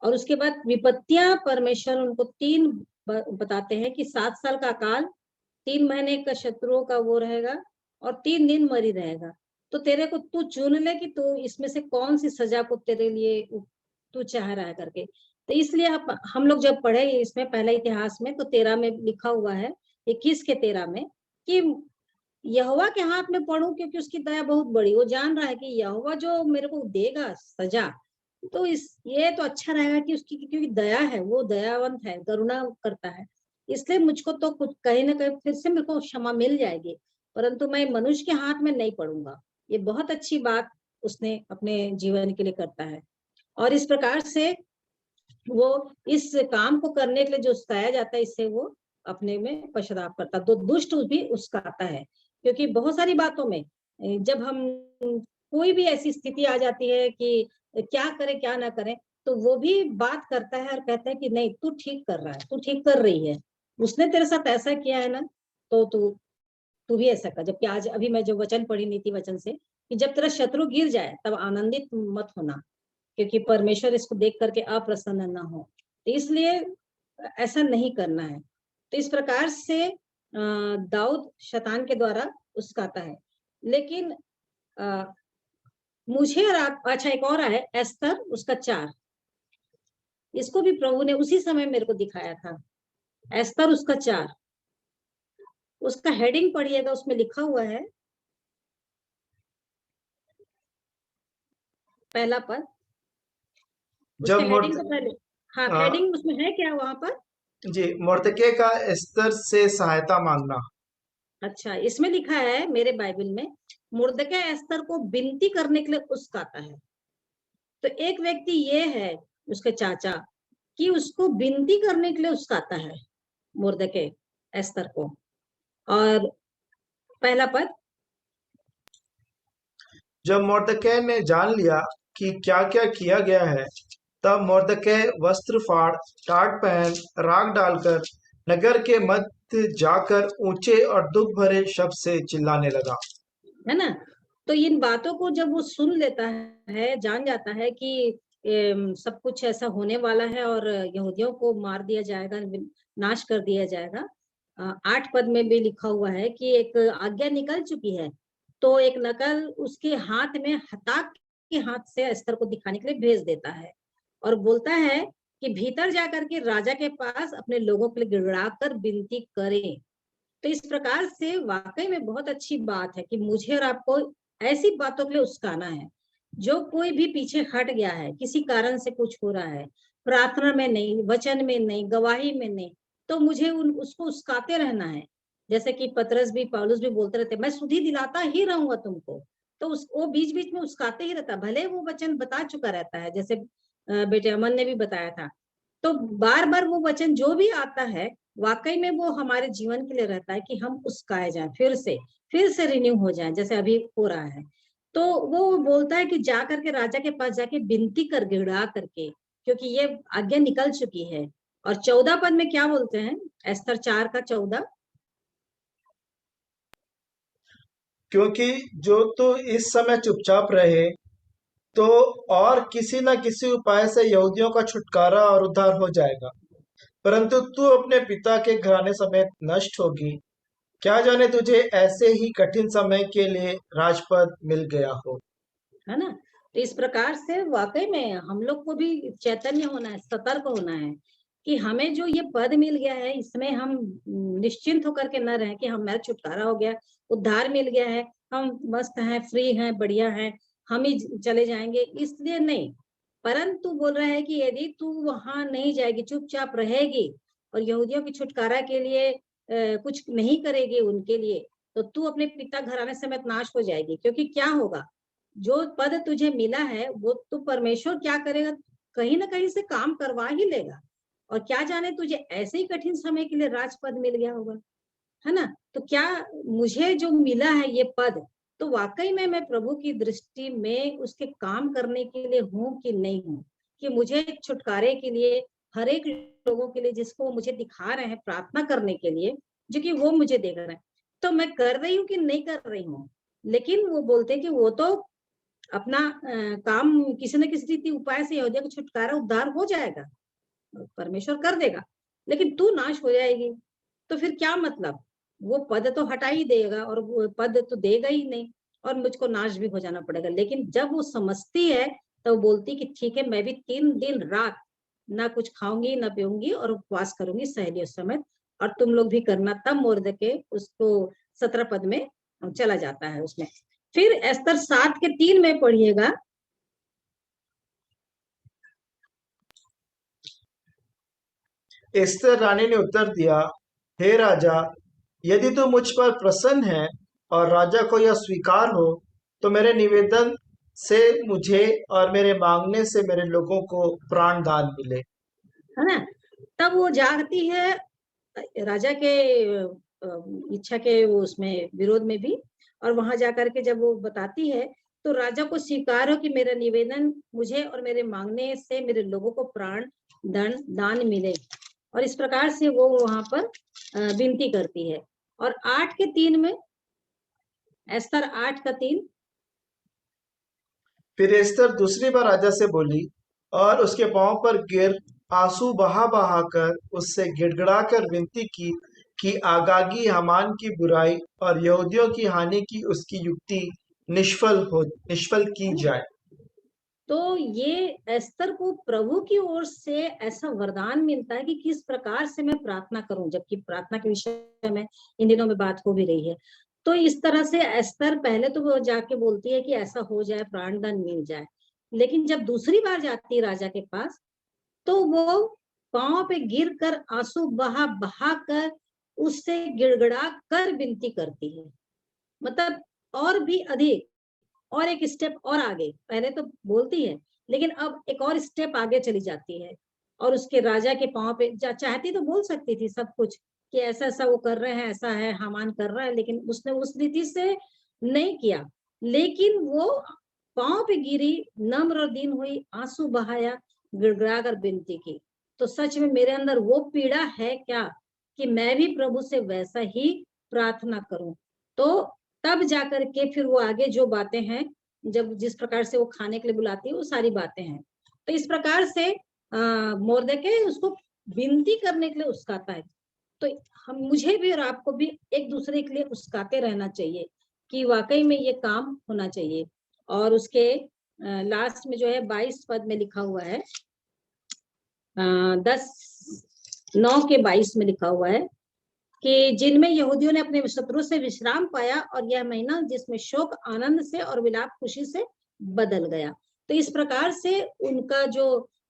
और उसके बाद विपत्तियां परमेश्वर उनको 3 बताते हैं कि 7 साल का अकाल, 3 महीने का शत्रुओं का वो रहेगा, और 3 दिन मरी रहेगा। तो तेरे को तू चुन ले कि तू इसमें से कौन सी सजा को तेरे लिए तू चाह रहा है करके। तो इसलिए हम लोग जब पढ़े इसमें पहला इतिहास में, तो 13 में लिखा हुआ है, 21 के 13 में, कि यहोवा के हाथ में पढ़ूं, क्योंकि उसकी दया बहुत बड़ी। वो जान रहा है कि यहोवा जो मेरे को देगा सजा, तो ये तो अच्छा रहेगा कि उसकी, क्योंकि दया है, वो दयावंत है, करुणा करता है, इसलिए मुझको तो कुछ कहीं ना कहीं फिर से मेरे को क्षमा मिल जाएगी, परंतु मैं मनुष्य के हाथ में नहीं पड़ूंगा। ये बहुत अच्छी बात उसने अपने जीवन के लिए करता है। और इस प्रकार से वो इस काम को करने के लिए जो सताया जाता है, इससे वो अपने में पश्चाताप करता। तो दुष्ट भी उसका आता है, क्योंकि बहुत सारी बातों में जब हम कोई भी ऐसी स्थिति आ जाती है कि क्या करें क्या ना करें, तो वो भी बात करता है और कहता है कि नहीं, तू ठीक कर रहा है, तू ठीक कर रही है, उसने तेरे साथ ऐसा किया है ना, तो तू भी ऐसा कर। जबकि आज अभी मैं जो वचन पढ़ी नीति वचन से, कि जब तेरा शत्रु गिर जाए तब आनंदित मत होना, क्योंकि परमेश्वर इसको देख करके अप्रसन्न ना हो। तो इसलिए ऐसा नहीं करना है। तो इस प्रकार से दाऊद शैतान के द्वारा उस्काता है। लेकिन मुझे अच्छा, एक और है एस्तर, उसका 4, इसको भी प्रभु ने उसी समय मेरे को दिखाया था। एस्तर उसका 4, उसका हेडिंग पढ़िएगा, उसमें लिखा हुआ है पहला पद। उसके जब हेडिंग को पहले, हाँ हाँ, हेडिंग उसमें है क्या वहां पर? जी, मुर्दके का एस्तर से सहायता मांगना। अच्छा, इसमें लिखा है मेरे बाइबल में, मुर्दके एस्तर को विनती करने के लिए उस्काता है। तो एक व्यक्ति ये है, उसके चाचा, कि उसको विनती करने के लिए उस्काता है मुर्दके एस्तर को। और पहला पद, जब मोर्दकै ने जान लिया कि क्या क्या किया गया है, तब मोर्दकै वस्त्र फाड़, टाट पहन, राख डालकर नगर के मध्य जाकर ऊंचे और दुख भरे शब्द से चिल्लाने लगा। है ना? तो इन बातों को जब वो सुन लेता है, जान जाता है कि सब कुछ ऐसा होने वाला है और यहूदियों को मार दिया जाएगा, नाश कर दिया जाएगा। 8 पद में भी लिखा हुआ है कि एक आज्ञा निकल चुकी है, तो एक नकल उसके हाथ में, हताक के हाथ से एस्तर को दिखाने के लिए भेज देता है, और बोलता है कि भीतर जाकर के राजा के पास अपने लोगों के लिए गिड़गिड़ा कर विनती करें। तो इस प्रकार से वाकई में बहुत अच्छी बात है कि मुझे और आपको ऐसी बातों के लिए उस्काना है। जो कोई भी पीछे हट गया है, किसी कारण से कुछ हो रहा है, प्रार्थना में नहीं, वचन में नहीं, गवाही में नहीं, तो मुझे उसको उस्काते रहना है। जैसे कि पतरस भी, पौलुस भी बोलते रहते, मैं सुधि दिलाता ही रहूंगा तुमको। तो वो बीच बीच में उस्काते ही रहता, भले वो वचन बता चुका रहता है, जैसे बेटे अमन ने भी बताया था। तो बार बार वो वचन जो भी आता है, वाकई में वो हमारे जीवन के लिए रहता है कि हम उसकाए जाएं, फिर से रिन्यू हो जाएं, जैसे अभी हो रहा है। तो वो बोलता है कि जा करके राजा के पास जाके विनती कर, गिड़ा करके, क्योंकि ये आज्ञा निकल चुकी है। और 14 पद में क्या बोलते हैं, एस्तर 4 का 14, क्योंकि जो तो इस समय चुपचाप रहे, तो और किसी न किसी उपाय से यहूदियों का छुटकारा और उद्धार हो जाएगा, परंतु तू अपने पिता के घराने समेत नष्ट होगी। क्या जाने तुझे ऐसे ही कठिन समय के लिए राजपद मिल गया हो। है ना? तो इस प्रकार से वाकई में हम लोग को भी चैतन्य होना है, सतर्क होना है कि हमें जो ये पद मिल गया है, इसमें हम निश्चिंत होकर के न रहें कि हमारा छुटकारा हो गया, उद्धार मिल गया है, हम मस्त हैं, फ्री हैं, बढ़िया हैं, हम ही चले जाएंगे, इसलिए नहीं। परंतु बोल रहा है कि यदि तू वहां नहीं जाएगी, चुपचाप रहेगी और यहूदियों की छुटकारा के लिए कुछ नहीं करेगी उनके लिए, तो तू अपने पिता घराने समेत नाश हो जाएगी। क्योंकि क्या होगा, जो पद तुझे मिला है वो तो परमेश्वर क्या करेगा, कहीं ना कहीं से काम करवा ही लेगा। और क्या जाने तुझे ऐसे ही कठिन समय के लिए राजपद मिल गया होगा, है ना? तो क्या मुझे जो मिला है ये पद, तो वाकई में मैं प्रभु की दृष्टि में उसके काम करने के लिए हूँ कि नहीं हूँ, कि मुझे छुटकारे के लिए, हर एक लोगों के लिए जिसको वो मुझे दिखा रहे हैं प्रार्थना करने के लिए, जो कि वो मुझे देख रहे हैं, तो मैं कर रही हूँ कि नहीं कर रही हूँ। लेकिन वो बोलते हैं कि वो तो अपना काम किसी न किसी रीति उपाय से यहूदिया का छुटकारा, उद्धार हो जाएगा, परमेश्वर कर देगा, लेकिन तू नाश हो जाएगी। तो फिर क्या मतलब, वो पद तो हटा ही देगा और वो पद तो देगा ही नहीं, और मुझको नाश भी हो जाना पड़ेगा। लेकिन जब वो समझती है, तो बोलती कि ठीक है, मैं भी 3 दिन रात ना कुछ खाऊंगी ना पीऊंगी और उपवास करूंगी सहेलियों समेत, और तुम लोग भी करना। तब मुर्दके उसको 17 पद में चला जाता है उसमें। फिर एस्तर 7 के 3 में पढ़िएगा, एस्तर रानी ने उत्तर दिया, हे राजा, यदि तू मुझ पर प्रसन्न है और राजा को यह स्वीकार हो, तो मेरे निवेदन से मुझे और मेरे मांगने से मेरे लोगों को प्राण दान मिले। है ना? तब वो जागती है राजा के इच्छा के उसमें विरोध में भी, और वहां जाकर के जब वो बताती है, तो राजा को स्वीकार हो कि मेरा निवेदन मुझे और मेरे मांगने से मेरे लोगों को प्राण दान मिले। और इस प्रकार से वो वहां पर विनती करती है। और 8 के 3 में, एस्तर 8 का 3। फिर एस्तर दूसरी बार राजा से बोली और उसके पांव पर गिर आंसू बहा बहा कर उससे गिड़गिड़ा कर विनती की कि आगागी हामान की बुराई और यहूदियों की हानि की उसकी युक्ति निष्फल की है ना? जाए। तो ये एस्तर को प्रभु की ओर से ऐसा वरदान मिलता है कि किस प्रकार से मैं प्रार्थना करूं, जबकि प्रार्थना के विषय में इन दिनों में बात हो भी रही है। तो इस तरह से एस्तर पहले तो वो जाके बोलती है कि ऐसा हो जाए, प्राणदंड मिल जाए। लेकिन जब दूसरी बार जाती है राजा के पास, तो वो पांव पे गिर कर आंसू बहा बहा कर उससे गिड़गिड़ा कर विनती करती है। मतलब और भी अधिक, और एक स्टेप और आगे। पहले तो बोलती है, लेकिन अब एक और स्टेप आगे चली जाती है और उसके राजा के पांव पे चाहती तो बोल सकती थी सब कुछ कि ऐसा ऐसा वो कर रहे हैं, ऐसा है, हामान कर रहा है, लेकिन उसने उस रीति से नहीं किया। लेकिन वो पांव पे गिरी, नम्र और दीन हुई, आंसू बहाया, गिड़गिड़ा कर विनती की। तो सच में मेरे अंदर वो पीड़ा है क्या कि मैं भी प्रभु से वैसा ही प्रार्थना करूं। तो तब जाकर के फिर वो आगे जो बातें हैं, जब जिस प्रकार से वो खाने के लिए बुलाती है, वो सारी बातें हैं। तो इस प्रकार से मोर्देकै उसको विनती करने के लिए उस्काता है। तो हम, मुझे भी और आपको भी एक दूसरे के लिए उस्काते रहना चाहिए कि वाकई में ये काम होना चाहिए। और उसके लास्ट में जो है 22 पद में लिखा हुआ है, 10:9 के 22 में लिखा हुआ है कि जिनमें यहूदियों ने अपने शत्रु से विश्राम पाया, और यह महीना जिसमें शोक आनंद से और विलाप खुशी से बदल गया। तो इस प्रकार से उनका जो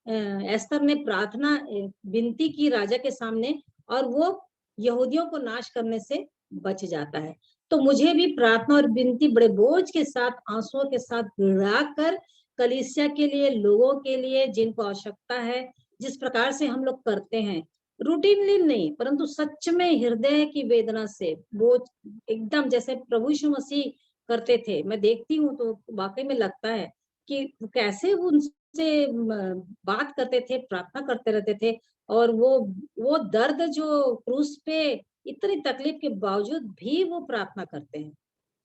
एस्तर ने प्रार्थना विनती की राजा के सामने, और वो यहूदियों को नाश करने से बच जाता है। तो मुझे भी प्रार्थना और विनती बड़े बोझ के साथ, आंसुओं के साथ कर कलीसिया के लिए, लोगों के लिए जिनको आवश्यकता है, जिस प्रकार से हम लोग करते हैं, रूटीनली नहीं, परंतु सच में हृदय की वेदना से, वो एकदम जैसे प्रभु यीशु मसीह करते थे। मैं देखती हूँ तो वाकई में लगता है कि कैसे वो उनसे बात करते थे, प्रार्थना करते रहते थे। और वो दर्द जो क्रूस पे, इतनी तकलीफ के बावजूद भी वो प्रार्थना करते हैं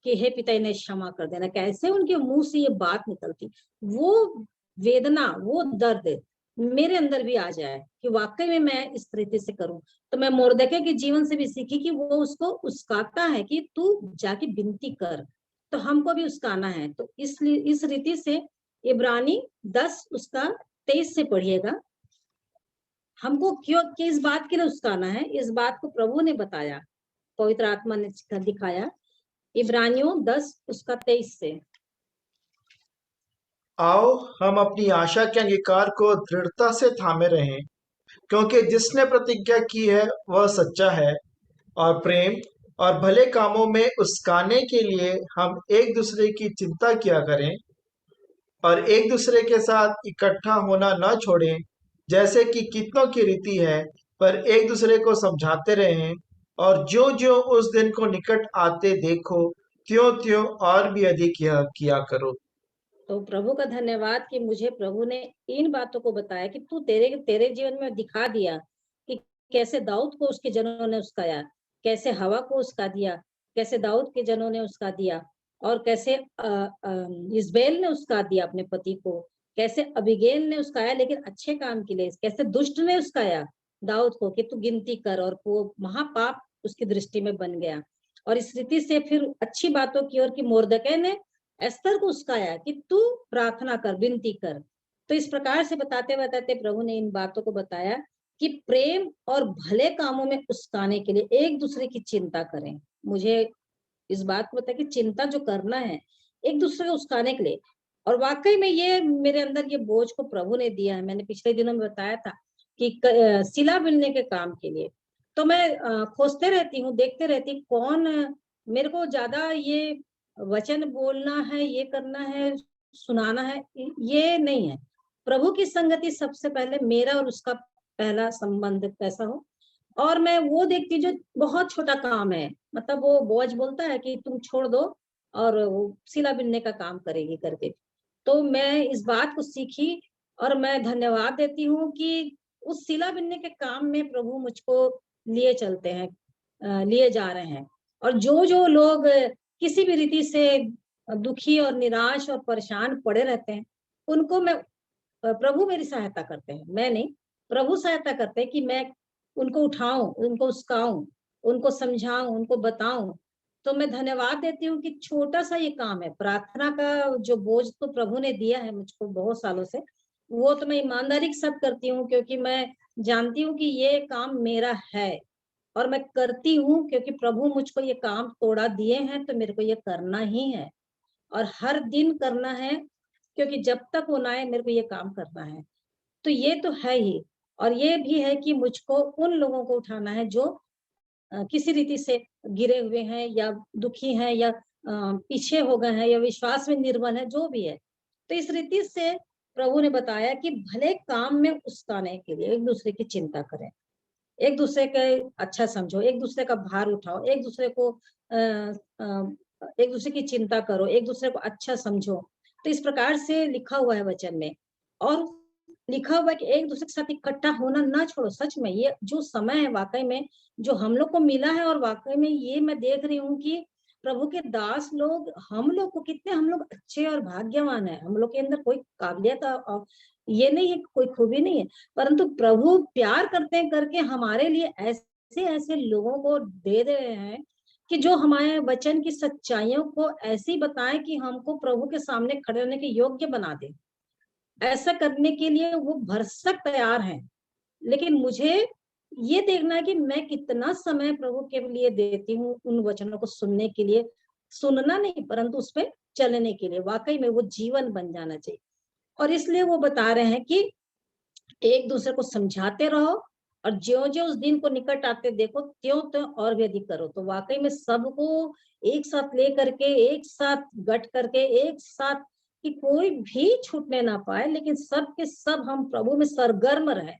कि हे पिता इन्हें क्षमा कर देना। कैसे उनके मुंह से ये बात निकलती, वो वेदना, वो दर्द मेरे अंदर भी आ जाए कि वाकई में मैं इस तरीके से करूं। तो मैं मोर्देकै के जीवन से भी सीखी कि वो उसको उस्काता है कि तू जाके विनती कर, तो हमको भी उस्काना है। तो इसलिए इस रीति से इब्रानी 10 उसका 23 से पढ़िएगा। हमको क्यों, किस बात के लिए उस्काना है, इस बात को प्रभु ने बताया, पवित्र आत्मा ने दिखाया। इब्रानियों 10 उसका 23 से। आओ हम अपनी आशा के अंगीकार को दृढ़ता से थामे रहें, क्योंकि जिसने प्रतिज्ञा की है वह सच्चा है। और प्रेम और भले कामों में उस्काने के लिए हम एक दूसरे की चिंता किया करें और एक दूसरे के साथ इकट्ठा होना न छोड़ें, जैसे कि कितनों की रीति है, पर एक दूसरे को समझाते रहें। और ज्यों ज्यों उस दिन को निकट आते देखो, त्यों त्यों और भी अधिक यह किया करो। तो प्रभु का धन्यवाद कि मुझे प्रभु ने इन बातों को बताया कि तू तेरे तेरे जीवन में दिखा दिया कि कैसे दाऊद को उसके जनों ने उस्काया, कैसे हवा को उसका दिया, कैसे दाऊद के जनों ने उसका दिया, और कैसे इस्बेल ने उसका दिया अपने पति को, कैसे अबीगेल ने उसकाया लेकिन अच्छे काम के लिए, कैसे दुष्ट ने उसकाया दाऊद को कि तू गिनती कर, और वो महापाप उसकी दृष्टि में बन गया। और इस रीति से फिर अच्छी बातों की ओर कि मोर्दकै ने एस्तर को उस्काया कि तू प्रार्थना कर, विनती कर। तो इस प्रकार से बताते बताते प्रभु ने इन बातों को बताया कि प्रेम और भले कामों में उस्काने के लिए एक दूसरे की चिंता करें। मुझे इस बात को बताया कि चिंता जो करना है एक दूसरे को उस्काने के लिए, और वाकई में ये मेरे अंदर ये बोझ को प्रभु ने दिया है। मैंने पिछले दिनों में बताया था कि सिला बिनने के काम के लिए तो मैं खोजते रहती हूँ, देखते रहती कौन मेरे को ज्यादा ये वचन बोलना है, ये करना है, सुनाना है, ये नहीं है। प्रभु की संगति सबसे पहले, मेरा और उसका पहला संबंध कैसा हो। और मैं वो देखती जो बहुत छोटा काम है, मतलब वो बोझ बोलता है कि तुम छोड़ दो और वो सिला बिनने का काम करेगी करके। तो मैं इस बात को सीखी, और मैं धन्यवाद देती हूँ कि उस सिला बिनने के काम में प्रभु मुझको लिए चलते हैं, लिए जा रहे हैं। और जो जो लोग किसी भी रीति से दुखी और निराश और परेशान पड़े रहते हैं, उनको मैं प्रभु मेरी सहायता करते हैं, मैं नहीं, प्रभु सहायता करते हैं कि मैं उनको उठाऊं, उनको उस्काऊं, उनको समझाऊं, उनको बताऊं। तो मैं धन्यवाद देती हूँ कि छोटा सा ये काम है, प्रार्थना का जो बोझ तो प्रभु ने दिया है मुझको बहुत सालों से, वो तो मैं ईमानदारी के साथ करती हूँ, क्योंकि मैं जानती हूँ कि ये काम मेरा है और मैं करती हूँ क्योंकि प्रभु मुझको ये काम तोड़ा दिए हैं, तो मेरे को ये करना ही है और हर दिन करना है, क्योंकि जब तक वो ना आए मेरे को ये काम करना है। तो ये तो है ही, और ये भी है कि मुझको उन लोगों को उठाना है जो किसी रीति से गिरे हुए हैं या दुखी हैं या पीछे हो गए हैं या विश्वास में निर्बल है, जो भी है। तो इस रीति से प्रभु ने बताया कि भले काम में उस्काने के लिए एक दूसरे की चिंता करें, एक दूसरे के अच्छा समझो, एक दूसरे का भार उठाओ, एक दूसरे को एक दूसरे की चिंता करो, एक दूसरे को अच्छा समझो। तो इस प्रकार से लिखा हुआ है वचन में, और लिखा हुआ है कि एक दूसरे के साथ इकट्ठा होना ना छोड़ो। सच में ये जो समय है वाकई में जो हम लोग को मिला है, और वाकई में ये मैं देख रही हूँ कि प्रभु के दास लोग, हम लोग को कितने हम लोग अच्छे और भाग्यवान है। हम लोग के अंदर कोई काबिलियत ये नहीं है, कोई खूबी नहीं है, परंतु प्रभु प्यार करते हैं करके हमारे लिए ऐसे ऐसे लोगों को दे रहे हैं कि जो हमारे वचन की सच्चाइयों को ऐसी बताएं कि हमको प्रभु के सामने खड़े होने के योग्य बना दे। ऐसा करने के लिए वो भरसक तैयार हैं, लेकिन मुझे ये देखना है कि मैं कितना समय प्रभु के लिए देती हूँ उन वचनों को सुनने के लिए, सुनना नहीं परंतु उस पर चलने के लिए, वाकई में वो जीवन बन जाना चाहिए। और इसलिए वो बता रहे हैं कि एक दूसरे को समझाते रहो, और ज्यो ज्यो उस दिन को निकट आते देखो त्यों त्यों और भी अधिक करो। तो वाकई में सबको एक साथ ले करके, एक साथ गट करके, एक साथ, कि कोई भी छूटने ना पाए, लेकिन सब के सब हम प्रभु में सरगर्म रहे,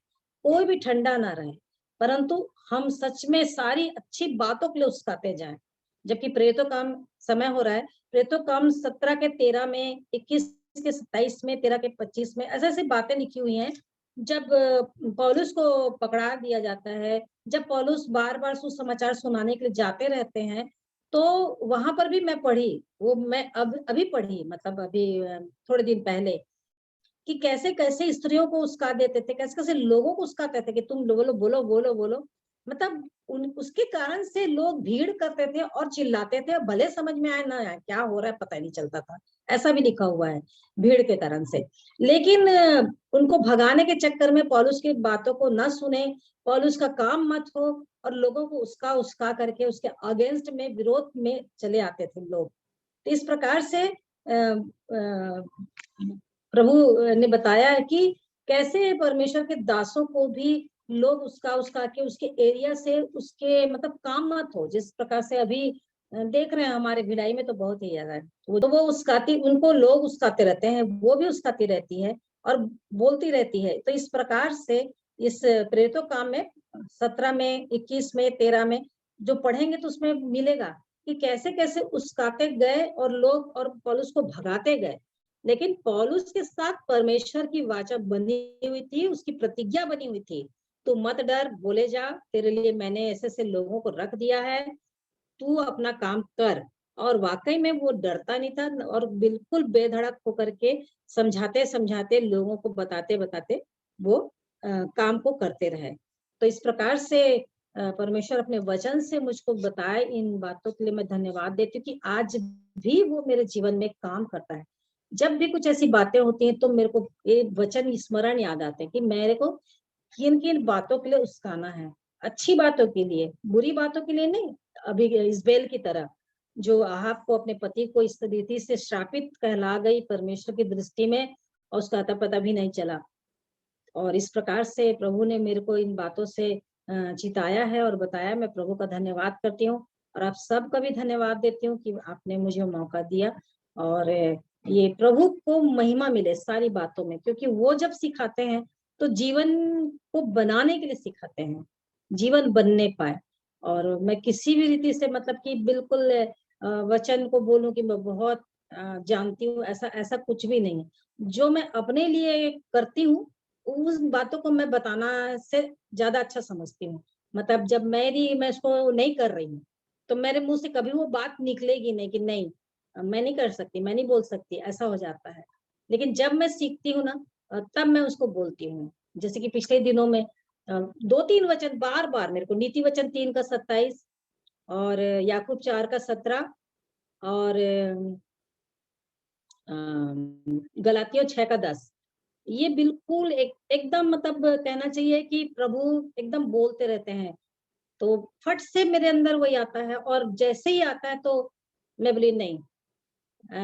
कोई भी ठंडा ना रहे, परंतु हम सच में सारी अच्छी बातों के लिए उस्काते जाएं। जबकि प्रेरितों काम समय हो रहा है, प्रेरितों काम 17 के 13 में, 21 के 27 में, 13 के 25 में ऐसे ऐसी बातें लिखी हुई हैं। जब पौलुस को पकड़ा दिया जाता है, जब पौलुस बार बार सुसमाचार सुनाने के लिए जाते रहते हैं, तो वहां पर भी मैं पढ़ी, वो मैं अब अभी पढ़ी, मतलब अभी थोड़े दिन पहले, कि कैसे कैसे स्त्रियों को उस्का देते थे, कैसे कैसे लोगों को उस्काते थे कि तुम बोलो बोलो बोलो बोलो। मतलब उसके कारण से लोग भीड़ करते थे और चिल्लाते थे, भले समझ में आए ना आए, क्या हो रहा है पता ही नहीं चलता था। ऐसा भी लिखा हुआ है, भीड़ के कारण से। लेकिन उनको भगाने के चक्कर में पौलुस की बातों को न सुने, पौलुस का काम मत हो, और लोगों को उसका उसका करके उसके अगेंस्ट में, विरोध में चले आते थे लोग। तो इस प्रकार से प्रभु ने बताया है कि कैसे परमेश्वर के दासों को भी लोग उसका उसका के उसके एरिया से, उसके मतलब काम मत हो। जिस प्रकार से अभी देख रहे हैं हमारे भिलाई में तो बहुत ही ज्यादा है, वो उसकाती, उनको लोग उसकाते रहते हैं, वो भी उसकाती रहती है और बोलती रहती है। तो इस प्रकार से इस प्रेरितों काम में 17 में, 21 में, 13 में जो पढ़ेंगे तो उसमें मिलेगा कि कैसे कैसे उसकाते गए और लोग, और पौलुस को भगाते गए। लेकिन पौलुस के साथ परमेश्वर की वाचा बनी हुई थी, उसकी प्रतिज्ञा बनी हुई थी, तू मत डर, बोले जा, तेरे लिए मैंने ऐसे ऐसे लोगों को रख दिया है, तू अपना काम कर। और वाकई में वो डरता नहीं था, और बिल्कुल बेधड़क होकर के समझाते समझाते, लोगों को बताते बताते वो काम को करते रहे। तो इस प्रकार से परमेश्वर अपने वचन से मुझको बताए, इन बातों के लिए मैं धन्यवाद देती हूँ कि आज भी वो मेरे जीवन में काम करता है। जब भी कुछ ऐसी बातें होती हैं तो मेरे को ये वचन स्मरण याद आते हैं कि मेरे को किन किन बातों के लिए उस्काना है, अच्छी बातों के लिए, बुरी बातों के लिए नहीं। अभी इस्राएल की तरह जो आहाब को, अपने पति को इस रीति से श्रापित कहला गई परमेश्वर की दृष्टि में, और उसका अता पता भी नहीं चला। और इस प्रकार से प्रभु ने मेरे को इन बातों से चिताया है और बताया। मैं प्रभु का धन्यवाद करती हूँ, और आप सबका भी धन्यवाद देती हूँ कि आपने मुझे मौका दिया। और ये प्रभु को महिमा मिले सारी बातों में, क्योंकि वो जब सिखाते हैं तो जीवन को बनाने के लिए सिखाते हैं, जीवन बनने पाए। और मैं किसी भी रीति से, मतलब कि बिल्कुल वचन को बोलूं कि मैं बहुत जानती हूँ, ऐसा ऐसा कुछ भी नहीं है। जो मैं अपने लिए करती हूँ उस बातों को मैं बताना से ज्यादा अच्छा समझती हूँ। मतलब जब मैं इसको नहीं कर रही हूँ, तो मेरे मुंह से कभी वो बात निकलेगी नहीं कि नहीं, मैं नहीं कर सकती, मैं नहीं बोल सकती, ऐसा हो जाता है। लेकिन जब मैं सीखती हूँ ना, तब मैं उसको बोलती हूँ। जैसे कि पिछले दिनों में 2-3 वचन बार-बार मेरे को, नीति वचन 3 का 27 और याकूब 4 का 17 और गलातियों 6 का 10, ये बिल्कुल एकदम मतलब कहना चाहिए कि प्रभु एकदम बोलते रहते हैं। तो फट से मेरे अंदर वही आता है, और जैसे ही आता है तो मैं बोली नहीं।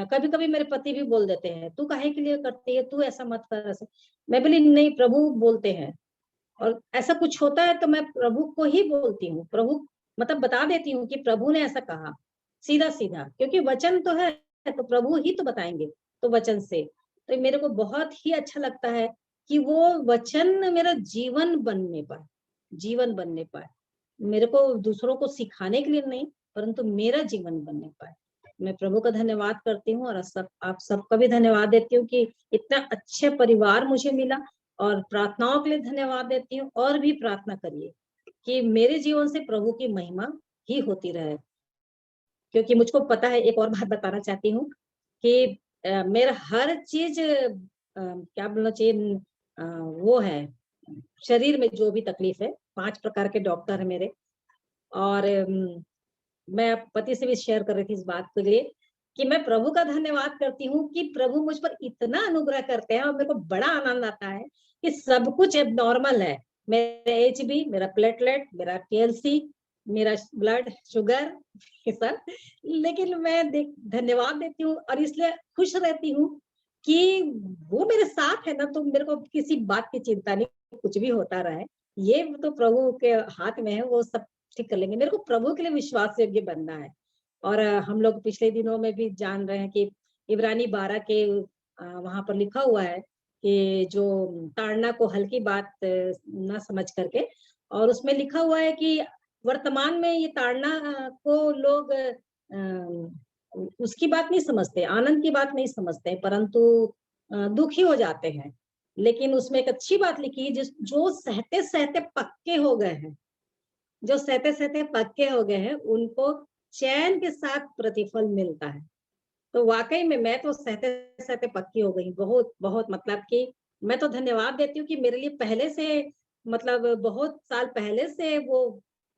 कभी-कभी मेरे पति भी बोल देते हैं, "तू काहे के लिए करती है? तू ऐसा मत कर ऐसे।" मैं बोली नहीं, प्रभु बोलते हैं। और ऐसा कुछ होता है तो मैं प्रभु को ही बोलती हूँ। प्रभु मतलब बता देती हूँ कि प्रभु ने ऐसा कहा, सीधा-सीधा, क्योंकि वचन तो है, तो प्रभु ही तो बताएँगे, तो वचन से। तो मेरे को बहुत ही अच्छा लगता है कि वो वचन मेरा जीवन बनने पाए, जीवन बनने पाए। मेरे को दूसरों को सिखाने के लिए नहीं, परंतु मेरा जीवन बनने पाए। मैं प्रभु का धन्यवाद करती हूँ, और सब आप सबका भी धन्यवाद देती हूँ कि इतना अच्छे परिवार मुझे मिला, और प्रार्थनाओं के लिए धन्यवाद देती हूँ, और भी प्रार्थना करिए कि मेरे जीवन से प्रभु की महिमा ही होती रहे। क्योंकि मुझको पता है, एक और बात बताना चाहती हूँ कि मेरा हर चीज़ क्या बोलना चाहिए, वो है, शरीर में जो भी तकलीफ है, 5 प्रकार के डॉक्टर हैं मेरे। और मैं पति से भी शेयर कर रही थी इस बात के लिए कि मैं प्रभु का धन्यवाद करती हूँ कि प्रभु मुझ पर इतना अनुग्रह करते हैं, और मेरे को बड़ा आनंद आता है कि सब कुछ एबनॉर्मल है। मेरा एचबी, मेरा प्लेटलेट, मेरा टीएलसी, मेरा ब्लड शुगर, ये सब। लेकिन मैं धन्यवाद देती हूँ, और इसलिए खुश रहती हूँ कि वो मेरे साथ है ना, तो मेरे को किसी बात की चिंता नहीं, कुछ भी होता रहे, ये तो प्रभु के हाथ में है, वो सब ठीक कर लेंगे। मेरे को प्रभु के लिए विश्वास योग्य बनना है। और हम लोग पिछले दिनों में भी जान रहे हैं कि इब्रानी 12 के वहां पर लिखा हुआ है कि जो ताड़ना को हल्की बात ना समझ करके, और उसमें लिखा हुआ है कि वर्तमान में ये ताड़ना को लोग उसकी बात नहीं समझते, आनंद की बात नहीं समझते, परंतु दुखी हो जाते हैं। लेकिन उसमें एक अच्छी बात लिखी है, जो सहते सहते पक्के हो गए हैं, जो सहते-सहते पक्के हो गए हैं, उनको चैन के साथ प्रतिफल मिलता है। तो वाक़ई में मैं तो सहते-सहते पक्की हो गई, बहुत मतलब कि मैं तो धन्यवाद देती हूँ कि मेरे लिए पहले से, मतलब बहुत साल पहले से वो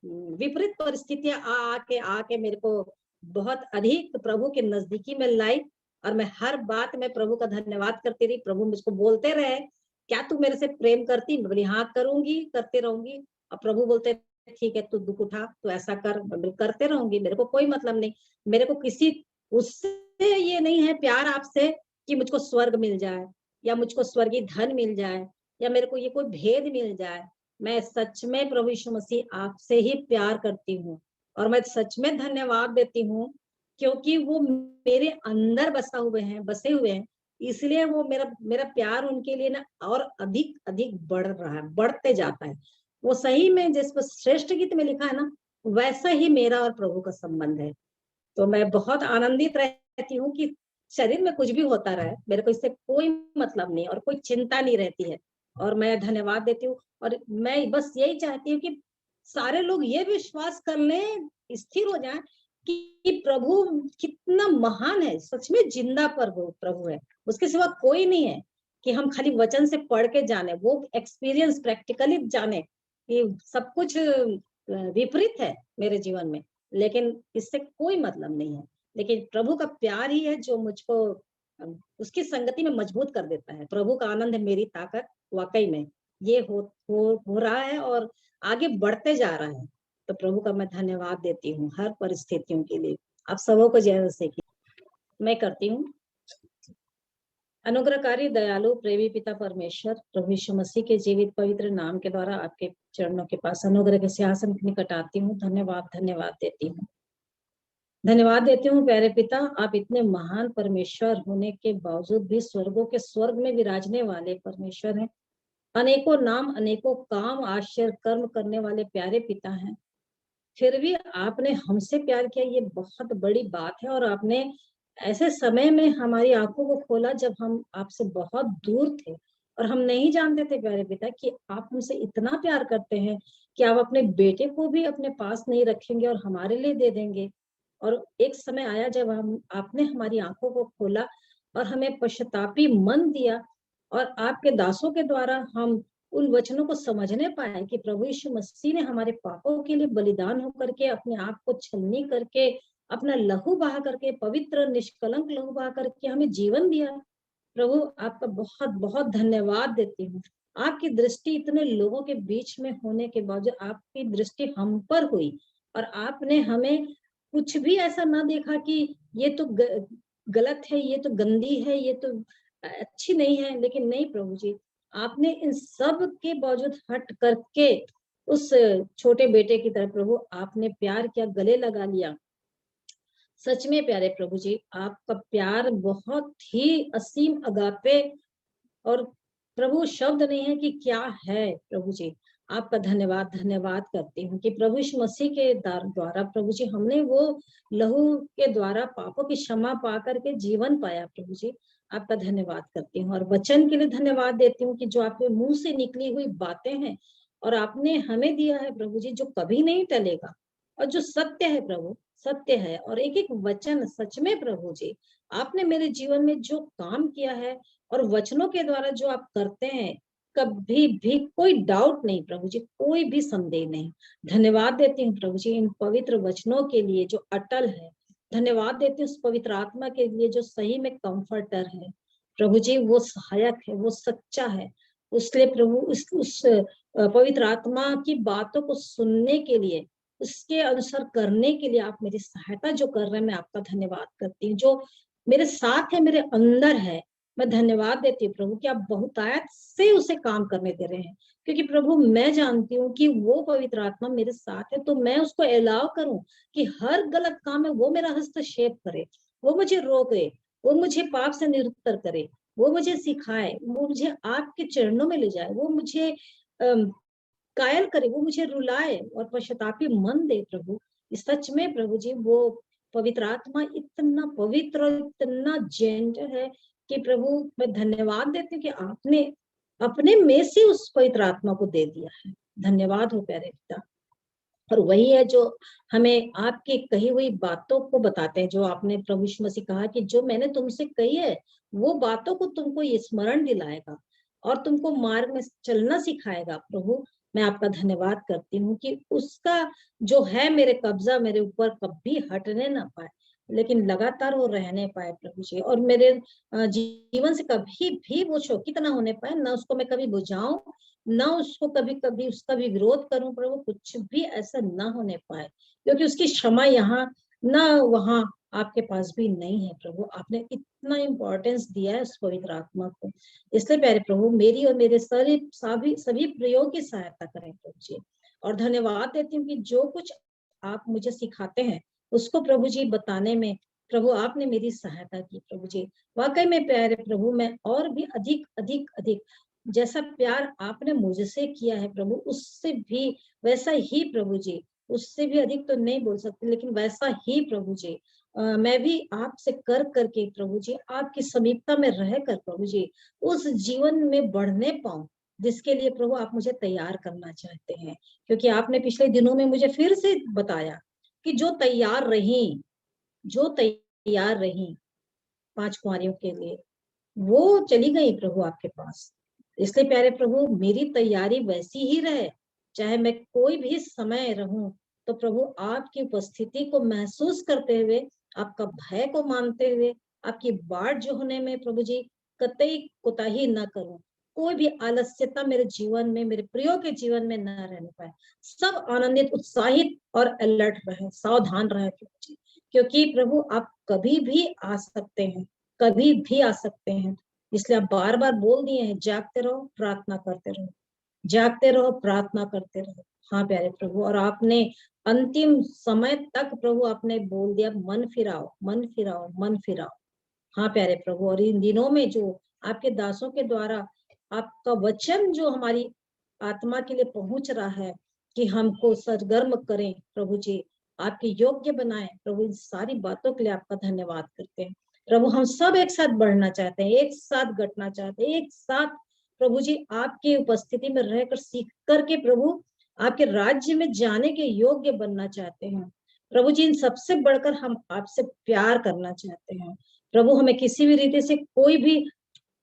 विपरीत परिस्थितियाँ आके मेरे को बहुत अधिक प्रभु के नज़दीकी में लाई, और मैं हर बात में प्रभु का धन्यवाद करती रही। प्रभु मुझको बोलते रहे, "क्या तू मेरे से प्रेम करती?" मैं बोली, "हाँ, करूँगी, करते रहूँगी।" और प्रभु बोलते, "ठीक है, तू दुःख उठा, तू ऐसा कर।" मैं बोली, "करते रहूँगी, मेरे को कोई मतलब नहीं।" मेरे को किसी उससे ये नहीं है प्यार आपसे कि मुझको स्वर्ग मिल जाए, या मुझको स्वर्गीय धन मिल जाए, या मेरे को ये कोई भेद मिल जाए। मैं सच में प्रभु यीशु मसीह आपसे ही प्यार करती हूँ, और मैं सच में धन्यवाद देती हूँ, क्योंकि वो मेरे अंदर बसे हुए हैं, इसलिए वो मेरा मेरा प्यार उनके लिए ना और अधिक-अधिक बढ़ रहा है, बढ़ते जाता है। वो सही में जिस पर श्रेष्ठ गीत में लिखा है ना, वैसा ही मेरा और प्रभु का संबंध है। तो मैं बहुत आनंदित रहती हूँ कि शरीर में कुछ भी होता रहे, मेरे को इससे कोई मतलब नहीं, और कोई चिंता नहीं रहती है। और मैं धन्यवाद देती हूँ, और मैं बस यही चाहती हूँ कि सारे लोग ये विश्वास कर लें, स्थिर हो जाएँ कि प्रभु कितना महान है, सच में जिंदा प्रभु प्रभु है। उसके सिवा कोई नहीं है कि हम खाली वचन से पढ़ के जाने, वो एक्सपीरियंस प्रैक्टिकली जाने कि सब कुछ विपरीत है मेरे जीवन में। लेकिन इससे कोई मतलब नहीं है। लेकिन प्रभु का प्यार ही है जो मुझको उसकी संगति में मजबूत कर देता है। प्रभु का आनंद है मेरी ताकत, वाक़ई में ये हो रहा है, और आगे बढ़ते जा रहा है। तो प्रभु का मैं धन्यवाद देती हूँ हर परिस्थितियों के लिए। आप सबों को जय मसीह की। मैं करती हूँ। अनुग्रहकारी, दयालु, प्रेमी पिता परमेश्वर, प्रभु यीशु मसीह के जीवित पवित्र नाम के द्वारा आपके चरणों के पास अनुग्रह के सिंहासन के निकट आती हूँ। धन्यवाद देती हूँ। धन्यवाद देती हूँ प्यारे पिता, आप इतने महान परमेश्वर होने के बावजूद भी स्वर्गों के स्वर्ग में विराजने वाले परमेश्वर हैं। अनेकों नाम, अनेकों काम, आश्चर्य कर्म करने वाले प्यारे पिता हैं। फिर भी आपने हमसे प्यार किया, ये बहुत बड़ी बात है। और आपने ऐसे समय में हमारी आंखों को खोला जब हम आपसे बहुत दूर थे, और हम नहीं जानते थे प्यारे पिता कि आप हमसे इतना प्यार करते हैं, कि आप अपने बेटे को भी अपने पास नहीं रखेंगे और हमारे लिए दे देंगे। और एक समय आया जब आपने हमारी आंखों को खोला और हमें पश्चातापी मन दिया, और आपके दासों के द्वारा हम उन वचनों को समझने पाए कि प्रभु यीशु मसीह ने हमारे पापों के लिए बलिदान होकर के, अपने आप को छलनी करके, अपना लहू बहा करके, पवित्र निष्कलंक लहू बहा करके हमें जीवन दिया। प्रभु आपका बहुत बहुत धन्यवाद देती हूँ। आपकी दृष्टि इतने लोगों के बीच में होने के बावजूद आपकी दृष्टि हम पर हुई, और आपने हमें कुछ भी ऐसा ना देखा कि ये तो गलत है, ये तो गंदी है, ये तो अच्छी नहीं है। लेकिन नहीं प्रभु जी, आपने इन सब के बावजूद हट करके उस छोटे बेटे की तरह प्रभु आपने प्यार किया, गले लगा लिया। सच में प्यारे प्रभु जी, आपका प्यार बहुत ही असीम अगापे, और प्रभु शब्द नहीं है कि क्या है प्रभु जी। आपका धन्यवाद धन्यवाद करती हूँ कि प्रभु यीशु मसीह के द्वारा प्रभु जी हमने वो लहू के द्वारा पापों की क्षमा पा करके जीवन पाया प्रभु जी। आपका धन्यवाद करती हूँ, और वचन के लिए धन्यवाद देती हूँ कि जो आपके मुंह से निकली हुई बातें हैं और आपने हमें दिया है प्रभु जी, जो कभी नहीं टलेगा और जो सत्य है प्रभु, सत्य है। और एक एक वचन सच में प्रभु जी, आपने मेरे जीवन में जो काम किया है और वचनों के द्वारा जो आप करते हैं, कभी भी कोई डाउट नहीं प्रभु जी, कोई भी संदेह नहीं। धन्यवाद देती हूँ प्रभु जी इन पवित्र वचनों के लिए जो अटल है। धन्यवाद देती हूँ उस पवित्र आत्मा के लिए जो सही में कंफर्टर है प्रभु जी, वो सहायक है, वो सच्चा है। उसलिए प्रभु उस पवित्र आत्मा की बातों को सुनने के लिए, उसके अनुसार करने के लिए आप मेरी सहायता जो कर रहे हैं, मैं आपका धन्यवाद करती हूँ। जो मेरे साथ है, मेरे अंदर है, मैं धन्यवाद देती हूँ प्रभु कि आप बहुतायत से उसे काम करने दे रहे हैं। क्योंकि प्रभु मैं जानती हूँ कि वो पवित्र आत्मा मेरे साथ है, तो मैं उसको अलाउ करूं कि हर गलत काम में वो मेरा हस्तक्षेप करे, वो मुझे रोके, वो मुझे पाप से निरुत्तर करे, वो मुझे सिखाए, वो मुझे आपके चरणों में ले जाए, वो मुझे कायल करे, वो मुझे रुलाए और पश्चातापी मन दे प्रभु। सच में प्रभु जी, वो पवित्र आत्मा इतना पवित्र और इतना जेंटल है कि प्रभु मैं धन्यवाद देती हूँ कि आपने अपने में से उस पवित्र आत्मा को दे दिया है। धन्यवाद हो प्यारे पिता। और वही है जो हमें आपकी कही हुई बातों को बताते हैं, जो आपने प्रभु यीशु मसीह कहा कि जो मैंने तुमसे कही है वो बातों को तुमको ये स्मरण दिलाएगा और तुमको मार्ग में चलना सिखाएगा। प्रभु मैं आपका धन्यवाद करती हूँ कि उसका जो है मेरे कब्जा मेरे ऊपर कभी हटने ना पाए, लेकिन लगातार वो रहने पाए प्रभु जी। और मेरे जीवन से कभी भी वो शोकित ना होने पाए, ना उसको मैं कभी बुझाऊं, ना उसको कभी कभी उसका भी विरोध करूं प्रभु, कुछ भी ऐसा ना होने पाए, क्योंकि उसकी क्षमा यहाँ ना वहाँ आपके पास भी नहीं है प्रभु। आपने इतना इम्पोर्टेंस दिया है उस पवित्र आत्मा को। इसलिए प्यारे प्रभु मेरी और मेरे सभी सभी प्रयोग की सहायता करें प्रभु जी। और धन्यवाद देती हूँ कि जो कुछ आप मुझे सिखाते हैं उसको प्रभु जी बताने में प्रभु आपने मेरी सहायता की प्रभु जी। वाकई में प्यारे प्रभु मैं और भी अधिक अधिक अधिक जैसा प्यार आपने मुझसे किया है प्रभु, उससे भी वैसा ही प्रभु जी, उससे भी अधिक तो नहीं बोल सकती, लेकिन वैसा ही प्रभु जी मैं भी आपसे कर करके प्रभु जी, आपकी समीपता में रहकर प्रभु जी उस जीवन में बढ़ने पाऊं जिसके लिए प्रभु आप मुझे तैयार करना चाहते हैं। क्योंकि आपने पिछले दिनों में मुझे फिर से बताया कि जो तैयार रही 5 कुंवारियों के लिए, वो चली गई प्रभु आपके पास। इसलिए प्यारे प्रभु मेरी तैयारी वैसी ही रहे, चाहे मैं कोई भी समय रहूं, तो प्रभु आपकी उपस्थिति को महसूस करते हुए, आपका भय को मानते हुए, आपकी बाट जो होने में प्रभु जी कतई कोताही ना करूं। कोई भी आलस्यता मेरे जीवन में, मेरे प्रियो के जीवन में न रहने पाए। सब आनंदित, उत्साहित और अलर्ट रहे, सावधान रहे प्रभु जी। क्योंकि प्रभु आप कभी भी आ सकते हैं, कभी भी आ सकते हैं। इसलिए आप बार बार बोल दिए हैं, जागते रहो प्रार्थना करते रहो, जागते रहो प्रार्थना करते रहो। हाँ प्यारे प्रभु, और आपने अंतिम समय तक प्रभु आपने बोल दिया, मन फिराओ मन फिराओ मन फिराओ। हाँ प्यारे प्रभु, और इन दिनों में जो आपके दासों के द्वारा आपका वचन जो हमारी आत्मा के लिए पहुंच रहा है कि हमको सरगर्म करें प्रभु जी, आपके योग्य बनाए प्रभु, इन सारी बातों के लिए आपका धन्यवाद करते हैं प्रभु। हम सब एक साथ बढ़ना चाहते हैं, एक साथ घटना चाहते हैं, एक साथ प्रभु जी आपकी उपस्थिति में रहकर सीख करके प्रभु आपके राज्य में जाने के योग्य बनना चाहते हैं। प्रभु जी, इन सबसे बढ़कर हम आपसे प्यार करना चाहते हैं। प्रभु, हमें किसी भी रीति से कोई भी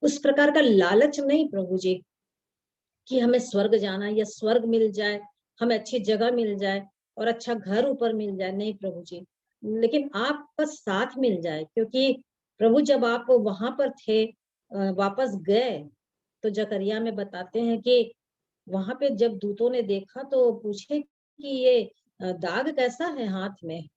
उस प्रकार का लालच नहीं प्रभु जी, कि हमें स्वर्ग जाना या स्वर्ग मिल जाए, हमें अच्छी जगह मिल जाए और अच्छा घर ऊपर मिल जाए, नहीं प्रभु जी, लेकिन आपका साथ मिल जाए। क्योंकि प्रभु जब आप वहां पर थे, वापस गए, तो जकरिया में बताते हैं कि वहां पे जब दूतों ने देखा तो पूछे कि ये दाग कैसा है हाथ में।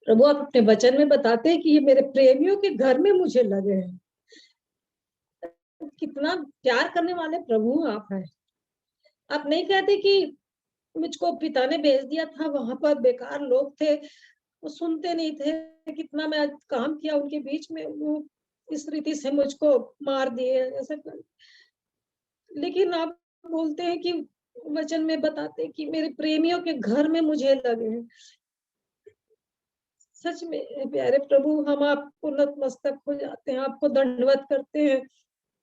प्रभु, आप अपने वचन में बताते हैं कि ये मेरे प्रेमियों के घर में मुझे लगे हैं। कितना प्यार करने वाले प्रभु आप हैं। आप नहीं कहते कि मुझको पिता ने भेज दिया था, वहां पर बेकार लोग थे, वो सुनते नहीं थे, कितना मैं काम किया उनके बीच में, वो इस रीति से मुझको मार दिए ऐसा कर। लेकिन आप बोलते हैं कि वचन में बताते हैं कि मेरे प्रेमियों के घर में मुझे लगे हैं। सच में प्यारे प्रभु, हम आपको नतमस्तक हो जाते हैं, आपको दंडवत करते हैं,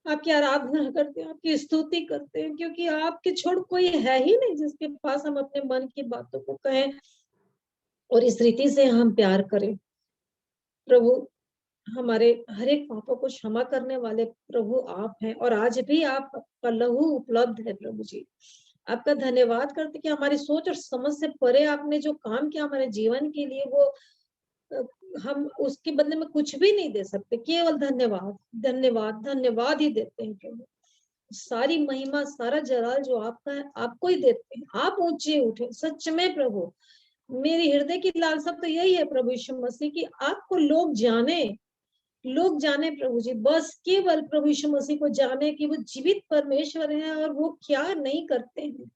आपकी आराधना करते हैं, आपकी स्तुति करते हैं, क्योंकि आपके छोड़ कोई है ही नहीं जिसके पास हम अपने मन की बातों को कहें और इस रीति से हम प्यार करें। प्रभु, हमारे हर एक पापों को क्षमा करने वाले प्रभु आप हैं, और आज भी आपका लहू उपलब्ध है प्रभु जी। आपका धन्यवाद करते कि हमारी सोच और समझ से परे आपने जो काम किया हमारे जीवन के लिए, वो हम उसके बदले में कुछ भी नहीं दे सकते, केवल धन्यवाद धन्यवाद धन्यवाद ही देते हैं प्रभु। सारी महिमा, सारा जलाल जो आपका है, आपको ही देते हैं। आप ऊंचे उठे सच में प्रभु। मेरी हृदय की लालसा तो यही है प्रभु यीशु मसीह की आपको लोग जाने प्रभु जी, बस केवल प्रभु यीशु मसीह को जाने कि वो जीवित परमेश्वर है और वो क्या नहीं करते हैं,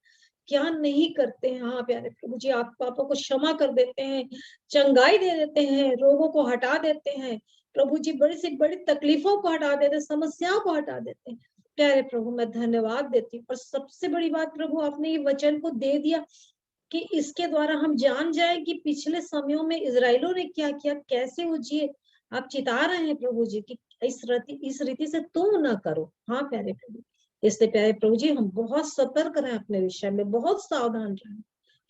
क्या नहीं करते हैं। हाँ प्यारे प्रभु जी, आप पापों को क्षमा कर देते हैं, चंगाई दे देते हैं, रोगों को हटा देते हैं प्रभु जी, बड़ी से बड़ी तकलीफों को हटा देते हैं, समस्याओं को हटा देते हैं। प्यारे प्रभु, मैं धन्यवाद देती हूँ। और सबसे बड़ी बात प्रभु, आपने ये वचन को दे दिया कि इसके द्वारा हम जान जाए कि पिछले समयों में इजराइलों ने क्या किया, कैसे वो जिए। आप चिता रहे हैं प्रभु जी कि इस रीति से तुम ना करो। हाँ प्यारे प्रभु, इसलिए प्यारे प्रभु जी, हम बहुत सतर्क रहें अपने विषय में, बहुत सावधान रहें,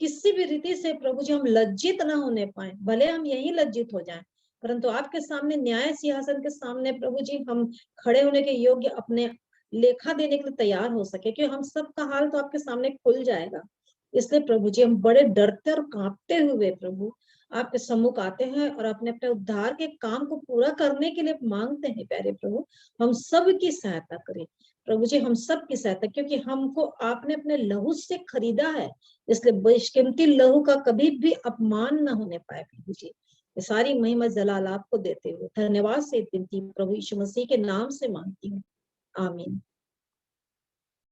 किसी भी रीति से प्रभु जी हम लज्जित ना होने पाए। भले हम यही लज्जित हो जाएं, परंतु आपके सामने, न्याय सिंहासन के सामने प्रभु जी, हम खड़े होने के योग्य, अपने लेखा देने के लिए तैयार हो सके, क्योंकि हम सबका हाल तो आपके सामने खुल जाएगा। इसलिए प्रभु जी, हम बड़े डरते और कांपते हुए प्रभु आपके सम्मुख आते हैं और अपने अपने उद्धार के काम को पूरा करने के लिए मांगते हैं। प्यारे प्रभु, हम सब की सहायता करें प्रभु जी, हम सब की सहायता, क्योंकि हमको आपने अपने लहू से खरीदा है, इसलिए बेशकीमती लहू का कभी भी अपमान न होने पाए प्रभु जी। ये सारी महिमा जलाल आपको देते हुए धन्यवाद से विनती प्रभु यीशु मसीह के नाम से मांगती हूँ, आमीन।